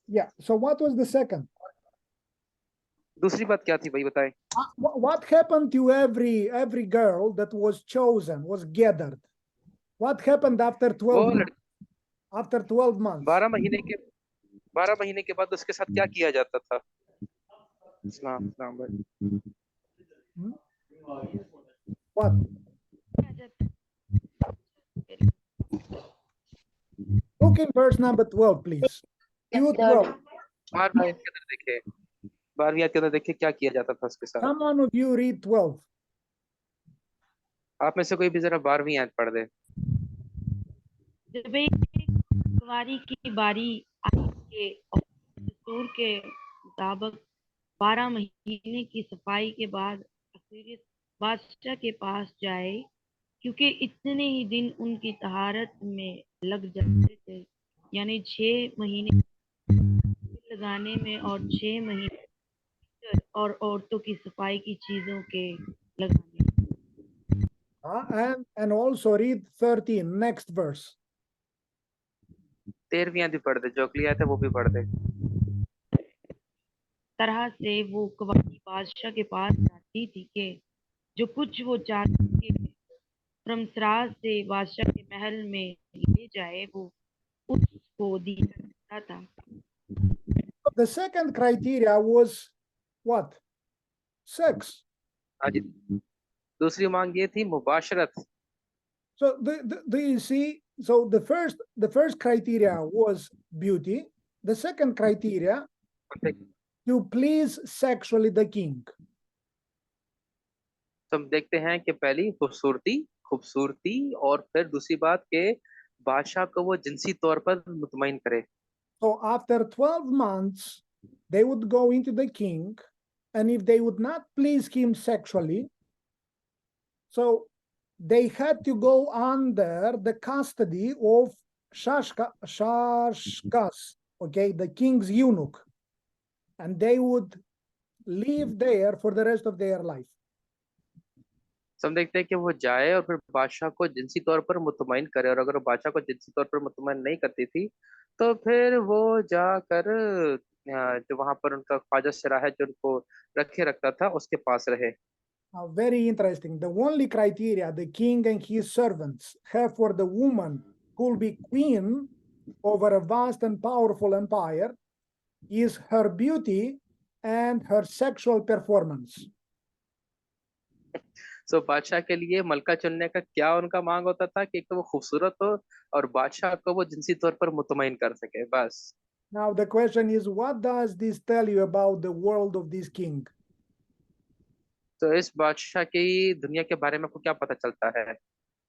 yeah. So what was the second? दूसरी बात क्या थी भाई, बताएं। What happened to every girl that was chosen, was gathered? What happened after 12 months? After 12 months? 12 महीने के बाद उसके साथ क्या किया जाता था? इस्लाम भाई। What? Look in verse number 12, please. You 12. 12वीं आयत के अंदर देखे, 12वीं आयत के अंदर देखे क्या किया जाता था उसके साथ। Someone of you read 12. आप में से कोई भी जरा 12वीं आयत पढ़ दे। जब एक कुंवारी की बारी आई के और दस्तूर के मुताबिक 12 महीने की सफाई के बाद अहसूरियत बादशाह के पास जाए, क्योंकि इतने ही दिन उनकी तहारत में लग जाते थे, यानी 6 महीने लगाने में और 6 महीने और औरतों की सफाई की चीजों के लगाने में। And also read 13, next verse. 13वीं आयत भी पढ़ दे, जो अगली आयत है वो भी पढ़ दे। तरह से वो कवानी बादशाह के पास जाती थी कि जो कुछ वो चाहती कि परमसराज से बादशाह के महल में ले जाए वो उसको दिया जाता था। The second criteria was what? Sex. हाँ जी, दूसरी मांग ये थी मुबाशरत। So do you see? So the first criteria was beauty. The second criteria to please sexually the king. तो हम देखते हैं कि पहली खूबसूरती और फिर दूसरी बात के बादशाह को वो जिनसी तौर पर मुतमईन करे। So after 12 months, they would go into the king, and if they would not please him sexually, so they had to go under the custody of Shashkas, okay, the king's eunuch, and they would live there for the rest of their life. तो हम देखते हैं कि वो जाए और फिर बादशाह को जिनसी तौर पर मुतमईन करे, और अगर वो बादशाह को जिनसी तौर पर मुतमईन नहीं करती थी तो फिर वो जाकर जो वहां पर उनका ख्वाजा सरा है जो उनको रखे रखता था उसके पास रहे। Very interesting. The only criteria the king and his servants have for the woman who will be queen over a vast and powerful empire is her beauty and her sexual performance. सो बादशाह के लिए मलका चुनने का क्या उनका मांग होता था कि एक तो वो खूबसूरत हो और बादशाह को वो जिनसी तौर पर मुतमईन कर सके, बस। Now the question is, what does this tell you about the world of this king? तो इस बादशाह की दुनिया के बारे में आपको क्या पता चलता है?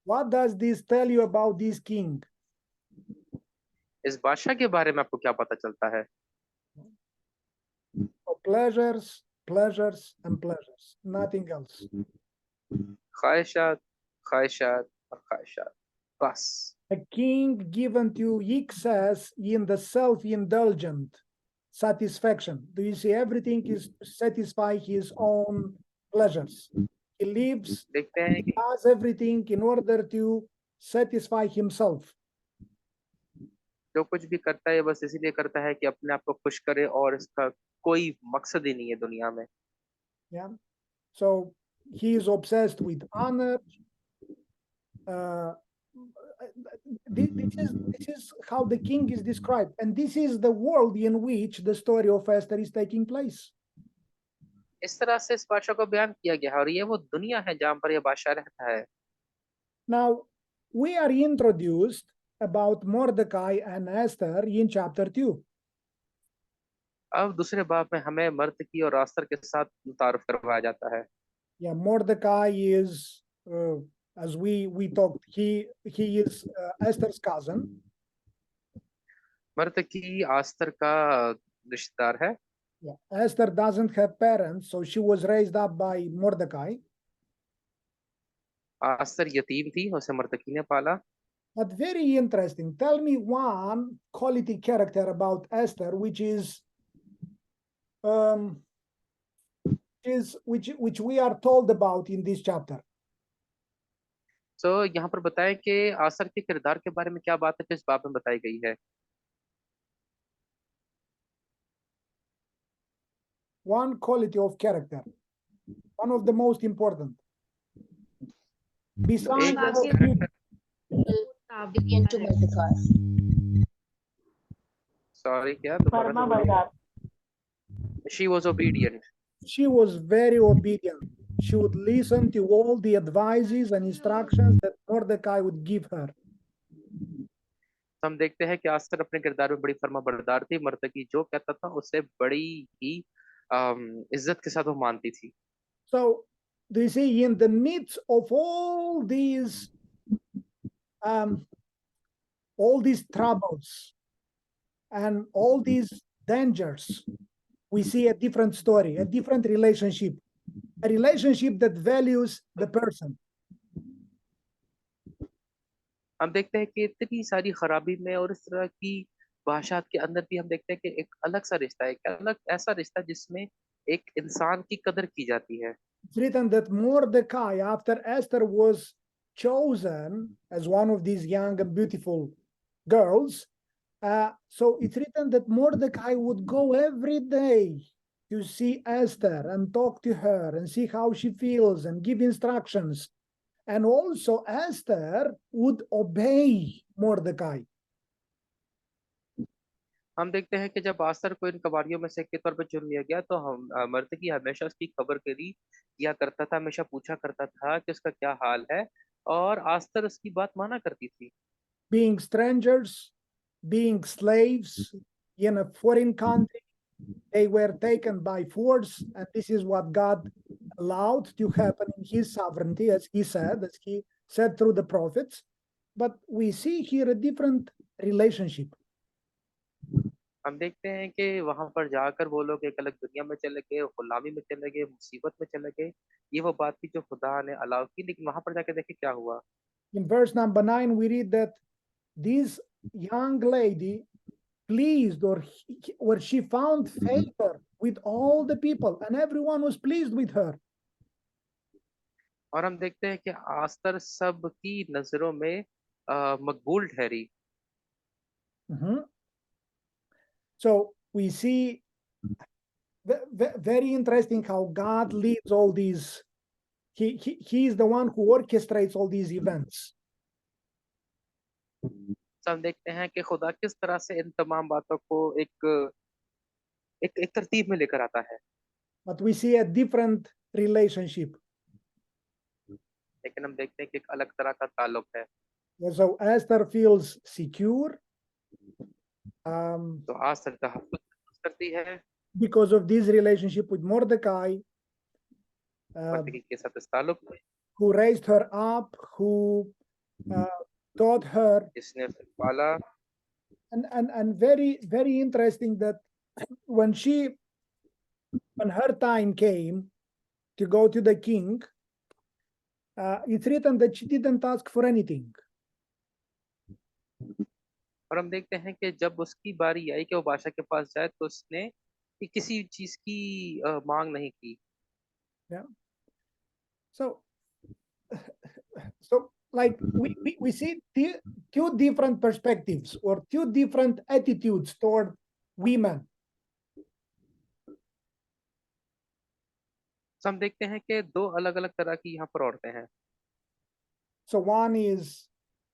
What does this tell you about this king? इस बादशाह के बारे में आपको क्या पता चलता है? So pleasures, pleasures, and pleasures, nothing else. ख्वाहिशात, ख्वाहिशात और ख्वाहिशात, बस। A king given to excess in the self-indulgent satisfaction. Do you see? Everything is to satisfy his own pleasures. He lives, देखते हैं कि does everything in order to satisfy himself. जो कुछ भी करता है बस इसीलिए करता है कि अपने आप को खुश करे और इसका कोई मकसद ही नहीं है दुनिया में। Yeah. So he is obsessed with honor. This is how the king is described, and this is the world in which the story of Esther is taking place. इस तरह से इस बादशाह को बयान किया गया है और ये वो दुनिया है जहाँ पर ये बादशाह रहता है। Now we are introduced about Mordecai and Esther in chapter 2. अब दूसरे बाब में हमें मर्दकी और आस्तर के साथ तारुफ करवाया जाता है। Yeah, Mordecai is, as we talked, he is Esther's cousin. मर्दकी आस्तर का रिश्तेदार है। Yeah, Esther doesn't have parents, so she was raised up by Mordecai. आस्तर यतीम थी, उसे मर्दकी ने पाला। But very interesting. Tell me one quality character about Esther, which which we are told about in this chapter. तो यहाँ पर बताएं कि आस्तर के किरदार के बारे में क्या बात है जो इस बाब में बताई गई है। One quality of character, one of the most important. Besides obedient to Mordecai. Sorry, क्या दोबारा? She was obedient. She was very obedient. She would listen to all the advices and instructions that Mordecai would give her. हम देखते हैं कि आस्तर अपने किरदार में बड़ी फर्माबरदार थी। मर्दकी जो कहता था उसे बड़ी ही इज्जत के साथ वो मानती थी। So do you see, in the midst of all these troubles and all these dangers, we see a different story, a different relationship, a relationship that values the person. हम देखते हैं कि इतनी सारी खराबी में और इस तरह की भाषा के अंदर भी हम देखते हैं कि एक अलग सा रिश्ता है, एक अलग ऐसा रिश्ता जिसमें एक इंसान की कदर की जाती है। It's written that Mordecai, after Esther was chosen as one of these young and beautiful girls, so it's written that Mordecai would go every day to see Esther and talk to her and see how she feels and give instructions. And also Esther would obey Mordecai. हम देखते हैं कि जब आस्तर को इन कवारियों में से के तौर पर चुन लिया गया तो हम मर्दकी हमेशा उसकी खबर करी किया करता था, हमेशा पूछा करता था कि उसका क्या हाल है, और आस्तर उसकी बात माना करती थी। Being strangers, being slaves in a foreign country, they were taken by force, and this is what God allowed to happen in his sovereignty, as he said through the prophets. But we see here a different relationship. हम देखते हैं कि वहां पर जाकर वो लोग एक अलग दुनिया में चले गए, गुलामी में चले गए, मुसीबत में चले गए। ये वो बात थी जो खुदा ने अलाउ की, लेकिन वहां पर जाके देखिए क्या हुआ। In verse number 9, we read that this young lady pleased, or she found favor with all the people, and everyone was pleased with her. और हम देखते हैं कि आस्तर सबकी नजरों में मकबूल ठहरी। Mhm. So we see very interesting how God leads all these. He is the one who orchestrates all these events. तो हम देखते हैं कि खुदा किस तरह से इन तमाम बातों को एक एक, एक तरतीब में लेकर आता है। But we see a different relationship. लेकिन हम देखते हैं कि एक अलग तरह का ताल्लुक है। So Esther feels secure तो आस्तर तहफ़्फ़ुज़ महसूस करती है because of this relationship with Mordecai, मर्दकी के साथ इस ताल्लुक में, who raised her up, who taught her, जिसने उसे पाला। and very interesting that when her time came to go to the king, it's written that she didn't ask for anything. और हम देखते हैं कि जब उसकी बारी आई कि वो बादशाह के पास जाए तो उसने किसी चीज की मांग नहीं की। Yeah. So like we see two different perspectives or two different attitudes toward women. तो हम देखते हैं कि दो अलग अलग तरह की यहाँ पर औरतें हैं। So one is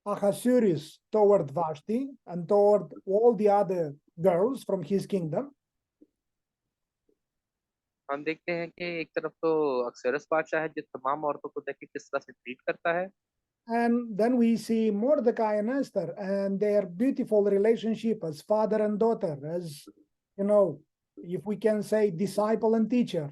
Ahasuerus toward Vashti and toward all the other girls from his kingdom. हम देखते हैं कि एक तरफ तो अक्सरस बादशाह है जो तमाम औरतों को देख के किस तरह से ट्रीट करता है। And then we see Mordecai and Esther and their beautiful relationship as father and daughter, as if we can say disciple and teacher.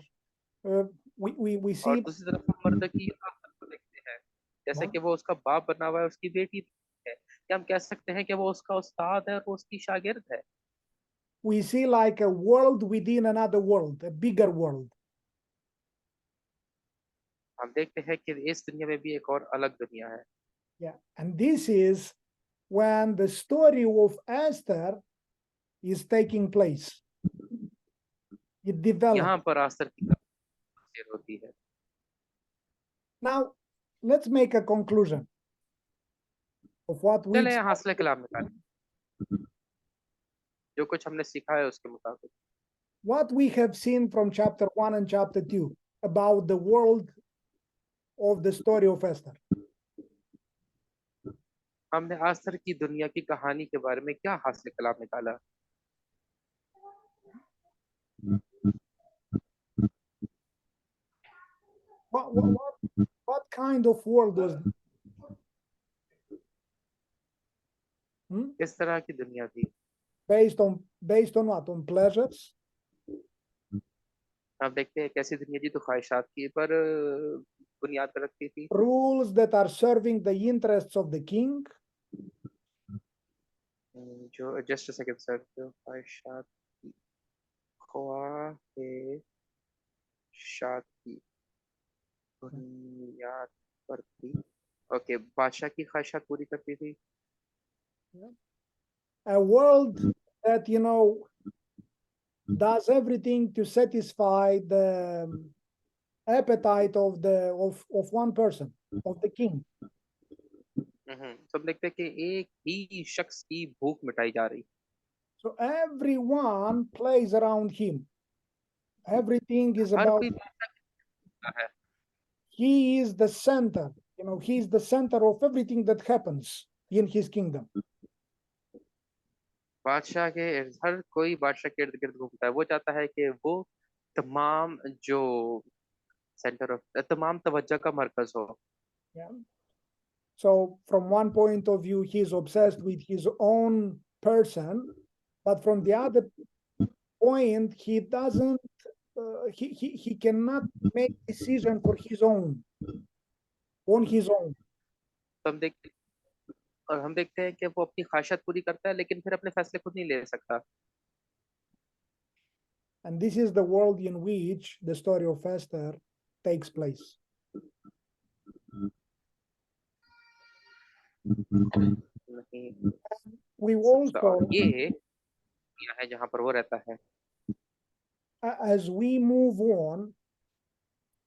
We और see दूसरी तरफ हम मर्दकी आस्तर को देखते हैं, जैसे कि वो उसका बाप बना हुआ है, उसकी बेटी है, या हम कह सकते हैं कि वो उसका उस्ताद है और वो उसकी शागिर्द है। we see like a world within another world, a bigger world. हम देखते हैं कि इस दुनिया में भी एक और अलग दुनिया है। Yeah, and this is when the story of Esther is taking place. It develops. यहाँ पर आस्तर की तफसीर होती है। Now, let's make a conclusion of what we चले हासिल कलाम निकालें, जो कुछ हमने सीखा है उसके मुताबिक। what we have seen from chapter 1 and chapter 2 about the world of the story of Esther. हमने आस्तर की दुनिया की कहानी के बारे में क्या हासिल कलाम निकाला? What kind of world was इस तरह की दुनिया थी। based on what? On pleasures? आप देखते हैं कैसी दुनिया थी, तो ख्वाहिशात की पर बुनियाद पर रखती थी। Rules that are serving the interests of the king? जो जस्ट अ सेकंड सर, जो ख्वाहिशात की बुनियाद पर थी। ओके, बादशाह की ख्वाहिशात पूरी करती थी। A world that, does everything to satisfy the appetite of one person, of the king. तो हम देखते हैं कि एक ही शख्स की भूख मिटाई जा रही। So everyone plays around him. Everything is her about कोई बादशाह है, he is the center. He is the center of everything that happens in his kingdom. बादशाह के हर कोई बादशाह के इर्द गिर्द घूमता है। वो चाहता है कि वो तमाम जो सेंटर ऑफ तमाम तवज्जो का मरकज हो। Yeah. So from one point of view, he's obsessed with his own person, but from the other point, he doesn't. He cannot make decision for his own, on his own. तो हम देखते हैं कि वो अपनी ख्वाहिशात पूरी करता है, लेकिन फिर अपने फैसले खुद नहीं ले सकता। And this is the world in which the story of Esther takes place. We also, ये है जहाँ पर वो रहता है। as we move on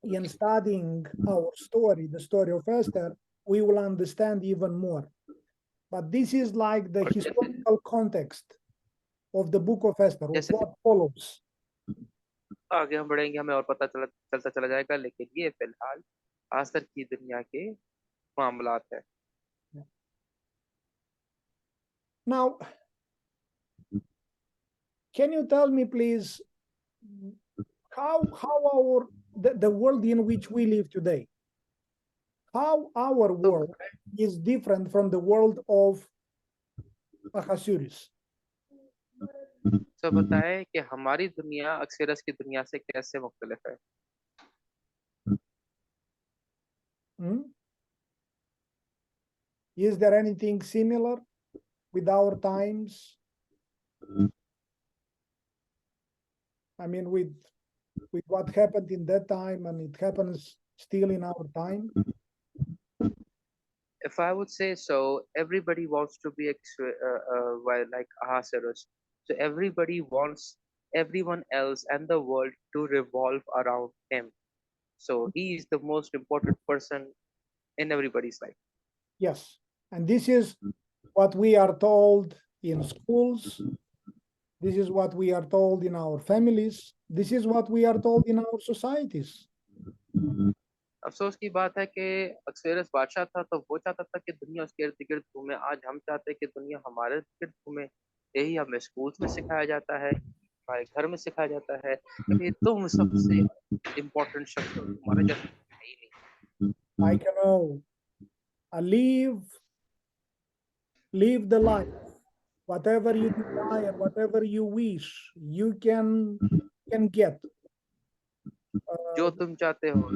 in studying our story, the story of Esther, we will understand even more. But this is like the historical context of the book of Esther, of what follows. आगे हम बढ़ेंगे, हमें और पता चलता चला जाएगा, लेकिन ये फिलहाल आस्तर की दुनिया के मामलात है। Now, can you tell me, please, how the world in which we live today, how our world is different from the world of Ahasuerus? तो बताएं कि हमारी दुनिया अक्सरस की दुनिया से कैसे मुख्तलिफ है। Is there anything similar with our times? I mean, with what happened in that time, and it happens still in our time? If I would say so, everybody wants to be like Ahasuerus. So everybody wants everyone else and the world to revolve around him. So he is the most important person in everybody's life. Yes, and this is what we are told in schools. This is what we are told in our families. This is what we are told in our societies. अफसोस की बात है कि अक्सरस बादशाह था तो वो चाहता था कि दुनिया उसके इर्द गिर्द घूमे। आज हम चाहते हैं कि दुनिया हमारे इर्द गिर्द घूमे। यही हमें स्कूल्स में सिखाया जाता है, हमारे घर में सिखाया जाता है कि तुम सबसे इम्पोर्टेंट शख्स हो, तुम्हारे जैसा है ही नहीं। I can live the life, whatever you desire, whatever you wish, you can get. जो तुम चाहते हो,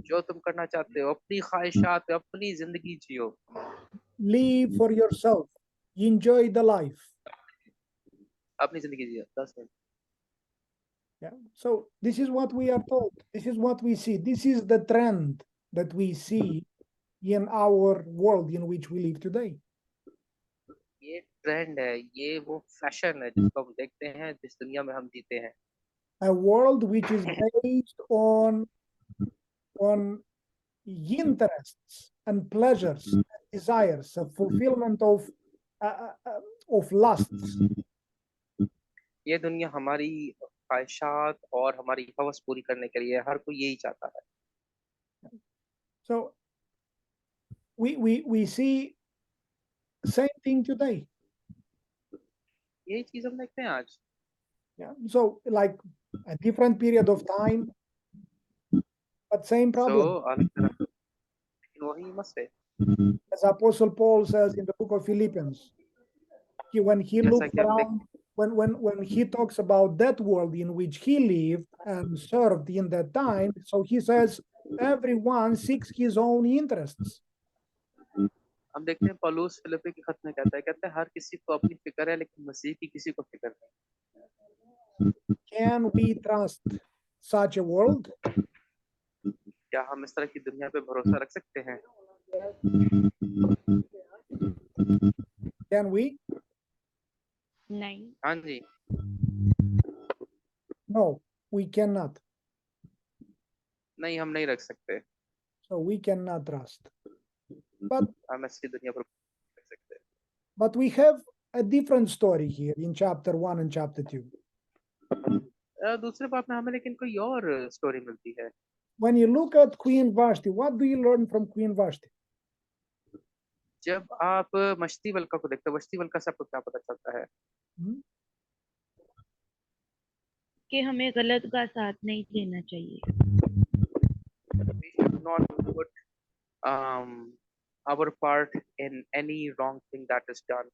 जो तुम करना चाहते हो, अपनी ख्वाहिशात, अपनी जिंदगी जियो। Live for yourself, enjoy the life. अपनी जिंदगी जियो। 10 minute. Yeah. So this is what we are told. This is what we see. This is the trend that we see in our world in which we live today. ये trend है, ये वो fashion है जिसको हम देखते हैं, जिस दुनिया में हम जीते हैं। A world which is based on interests and pleasures, and desires, a fulfillment of lusts. ये दुनिया हमारी ख्वाहिशात और हमारी हवस पूरी करने के लिए हर कोई यही चाहता है। So we see the same thing today. यही चीज हम देखते हैं आज। Yeah. So like a different period of time, but same problem. वही मसले। As Apostle Paul says in the book of Philippians, when he looks around, when he talks about that world in which he lived and served in that time, so he says everyone seeks his own interests. हम देखते हैं पौलुस फिलिप्पी के खत में कहता है हर किसी को अपनी फिक्र है, लेकिन मसीह की किसी को फिक्र नहीं। Can we trust such a world? क्या हम इस तरह की दुनिया पे भरोसा रख सकते हैं? Can we? नहीं, हाँ जी, No, we cannot. नहीं हम नहीं रख सकते। So we cannot trust. But हम ऐसी दुनिया पर रख सकते। we have a different story here in chapter 1 and chapter 2. दूसरे पार्ट में हमें लेकिन कोई और स्टोरी मिलती है। When you look at Queen Vashti, what do you learn from Queen Vashti? जब आप मछली वल्का को देखते हो, मछली वल्का से आपको क्या पता चलता है? Hmm? कि हमें गलत का साथ नहीं देना चाहिए। We should not put our part in any wrong thing that is done.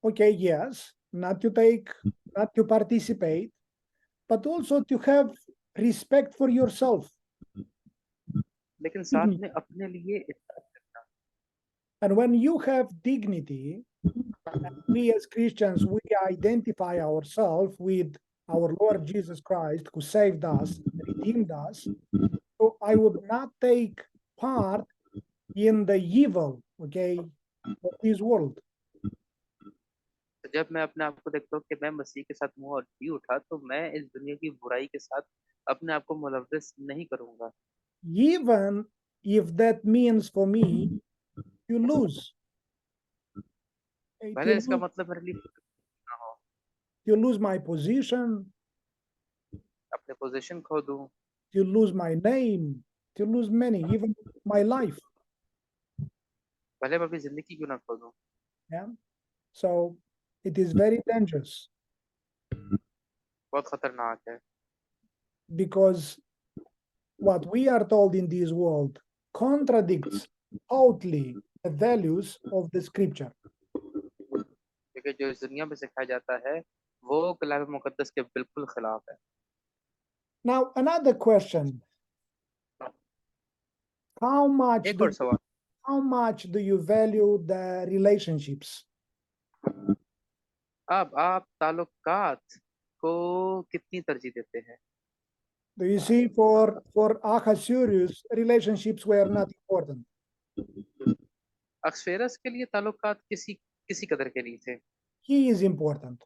Okay, yes, not to participate, but also to have respect for yourself. लेकिन साथ में अपने लिए इतना करना। And when you have dignity, we as Christians, we identify ourselves with our Lord Jesus Christ, who saved us, redeemed us. So I would not take part in the evil, okay, of this world. तो जब मैं अपने आप को देखता हूँ कि मैं मसीह के साथ मुंह और जी उठा, तो मैं इस दुनिया की बुराई के साथ अपने आप को मुलव्वस नहीं करूंगा, Even if that means for me to lose, okay, भले इसका मतलब मेरे लिए ना हो, to lose my position, अपने पोजीशन खो दूं, to lose my name, to lose many, even my life. भले मैं अपनी जिंदगी क्यों ना खो दूं। Yeah. So it is very dangerous बहुत खतरनाक है, because what we are told in this world contradicts totally the values of the scripture. क्योंकि जो इस दुनिया में सिखाया जाता है वो कलाम मुकद्दस के बिल्कुल खिलाफ है। Now, another question: how much एक do और सवाल, how much do you value the relationships? अब आप ताल्लुकात को कितनी तरजीह देते हैं? Do you see, for Ahasuerus, relationships were not important. अक्सफेरस के लिए ताल्लुकात किसी किसी कदर के नहीं थे, He is important.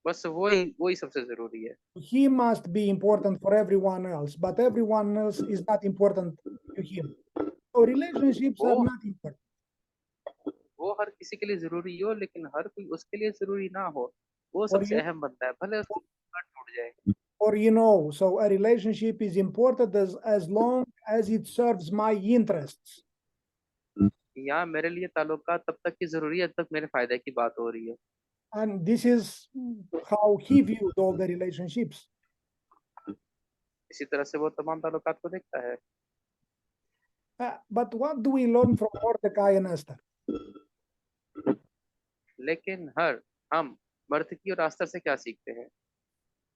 बस वही सबसे जरूरी है। He must be important for everyone else, but everyone else is not important to him. So relationships are वो not important. वो हर किसी के लिए जरूरी हो, लेकिन हर कोई उसके लिए जरूरी ना हो, वो Or सबसे अहम बनता है, भले उसका रिश्ता टूट जाए। so a relationship is important as long as it serves my interests. यहाँ मेरे लिए ताल्लुकात तब तक की जरूरी है जब तक मेरे फायदे की बात हो रही है। And this is how he viewed all the relationships. इसी तरह से वो तमाम ताल्लुकात को देखता है। But what do we learn from Mordecai and Esther? लेकिन हम मर्दकी और आस्था से क्या सीखते हैं?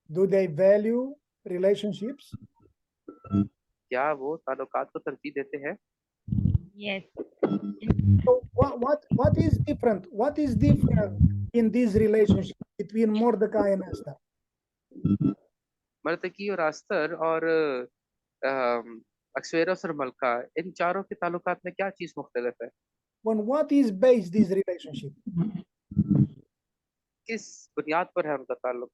Do they value relationships? क्या वो ताल्लुकात को तरजीह देते हैं? Yes. So what is different? What is different in this relationship between Mordecai and Esther? मर्दकी और आस्तर और अक्सवेरस और मलका, इन चारों के ताल्लुकात में क्या चीज मुख्तलिफ है? On what is based this relationship? किस बुनियाद पर है उनका ताल्लुक?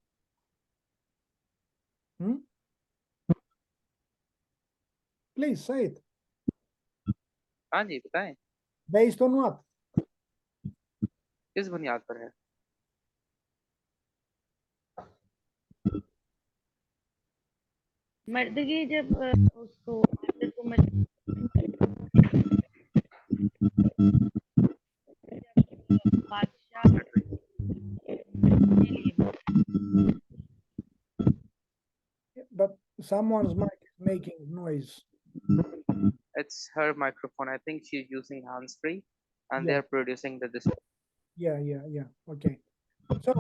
Please say it. हाँ जी, बताएं, Based on what? किस बुनियाद पर है? मर्दगी जब उसको आदर को बादशाह But someone's mic is making noise. It's her microphone. I think she's using hands-free, and Yeah. they're producing the display. Yeah. Okay. So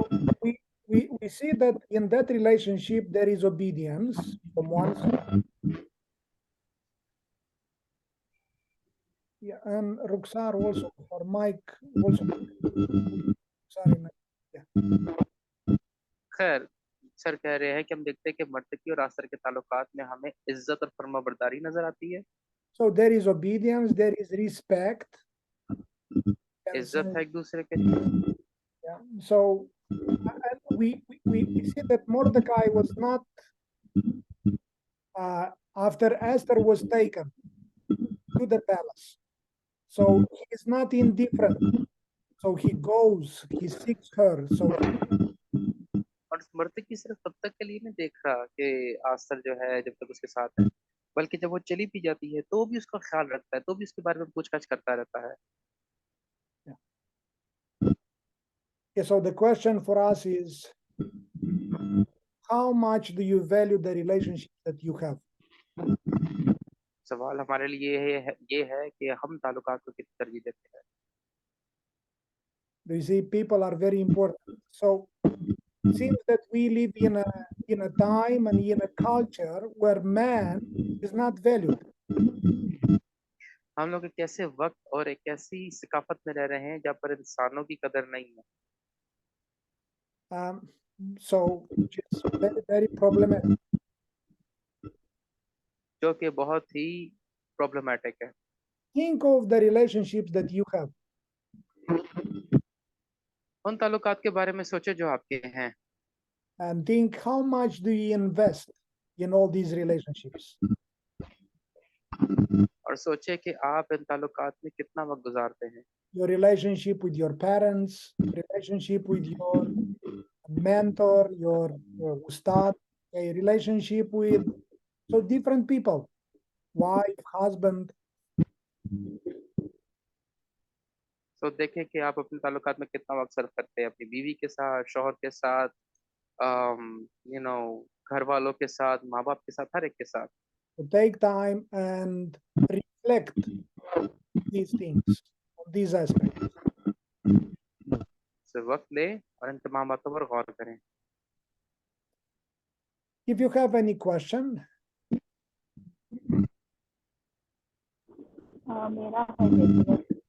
we see that in that relationship there is obedience from one side. Yeah, and Ruxar also, her mic also. Sorry, yeah. खैर, sir कह रहे हैं कि हम देखते हैं कि मर्दकी और आस्तर के ताल्लुकात में हमें इज्जत और फर्माबरदारी नजर आती है। So there is obedience, there is respect. इज्जत है एक दूसरे के लिए, So we see that Mordecai was not after Esther was taken to the palace. So he is not indifferent. So he goes, he seeks her. So और मर्तकी सिर्फ तब तक के लिए नहीं देख रहा कि आस्तर जो है जब तक उसके साथ है, बल्कि जब वो चली भी जाती है तो भी उसका ख्याल रखता है, तो भी उसके बारे में पूछताछ करता रहता है। yeah, so the question for us is, how much do you value the relationship that you have? सवाल हमारे लिए ये है कि हम ताल्लुकात को कितनी तरजीह देते हैं। You see, people are very important. So it seems that we live in a time and in a culture where man is not valued. हम लोग एक ऐसे वक्त और एक ऐसी सिकाफत में रह रहे हैं जहाँ पर इंसानों की कदर नहीं है। So which is very, very problematic. जो कि बहुत ही प्रॉब्लमेटिक है। Think of the relationships that you have. उन ताल्लुकात के बारे में सोचो जो आपके हैं, And think how much do you invest in all these relationships? और सोचे कि आप इन ताल्लुकात में कितना वक्त गुजारते हैं। Your relationship with your parents, relationship with your mentor, your ustad, a relationship with so different people, wife, husband. तो देखें कि आप अपने ताल्लुकात में कितना वक्त सर्व करते हैं, अपनी बीवी के साथ, शौहर के साथ, घर वालों के साथ, माँ बाप के साथ, हर एक के साथ। To take time and reflect these things, these aspects. से वक्त ले और इन तमाम बातों पर गौर करें। If you have any question, मेरा है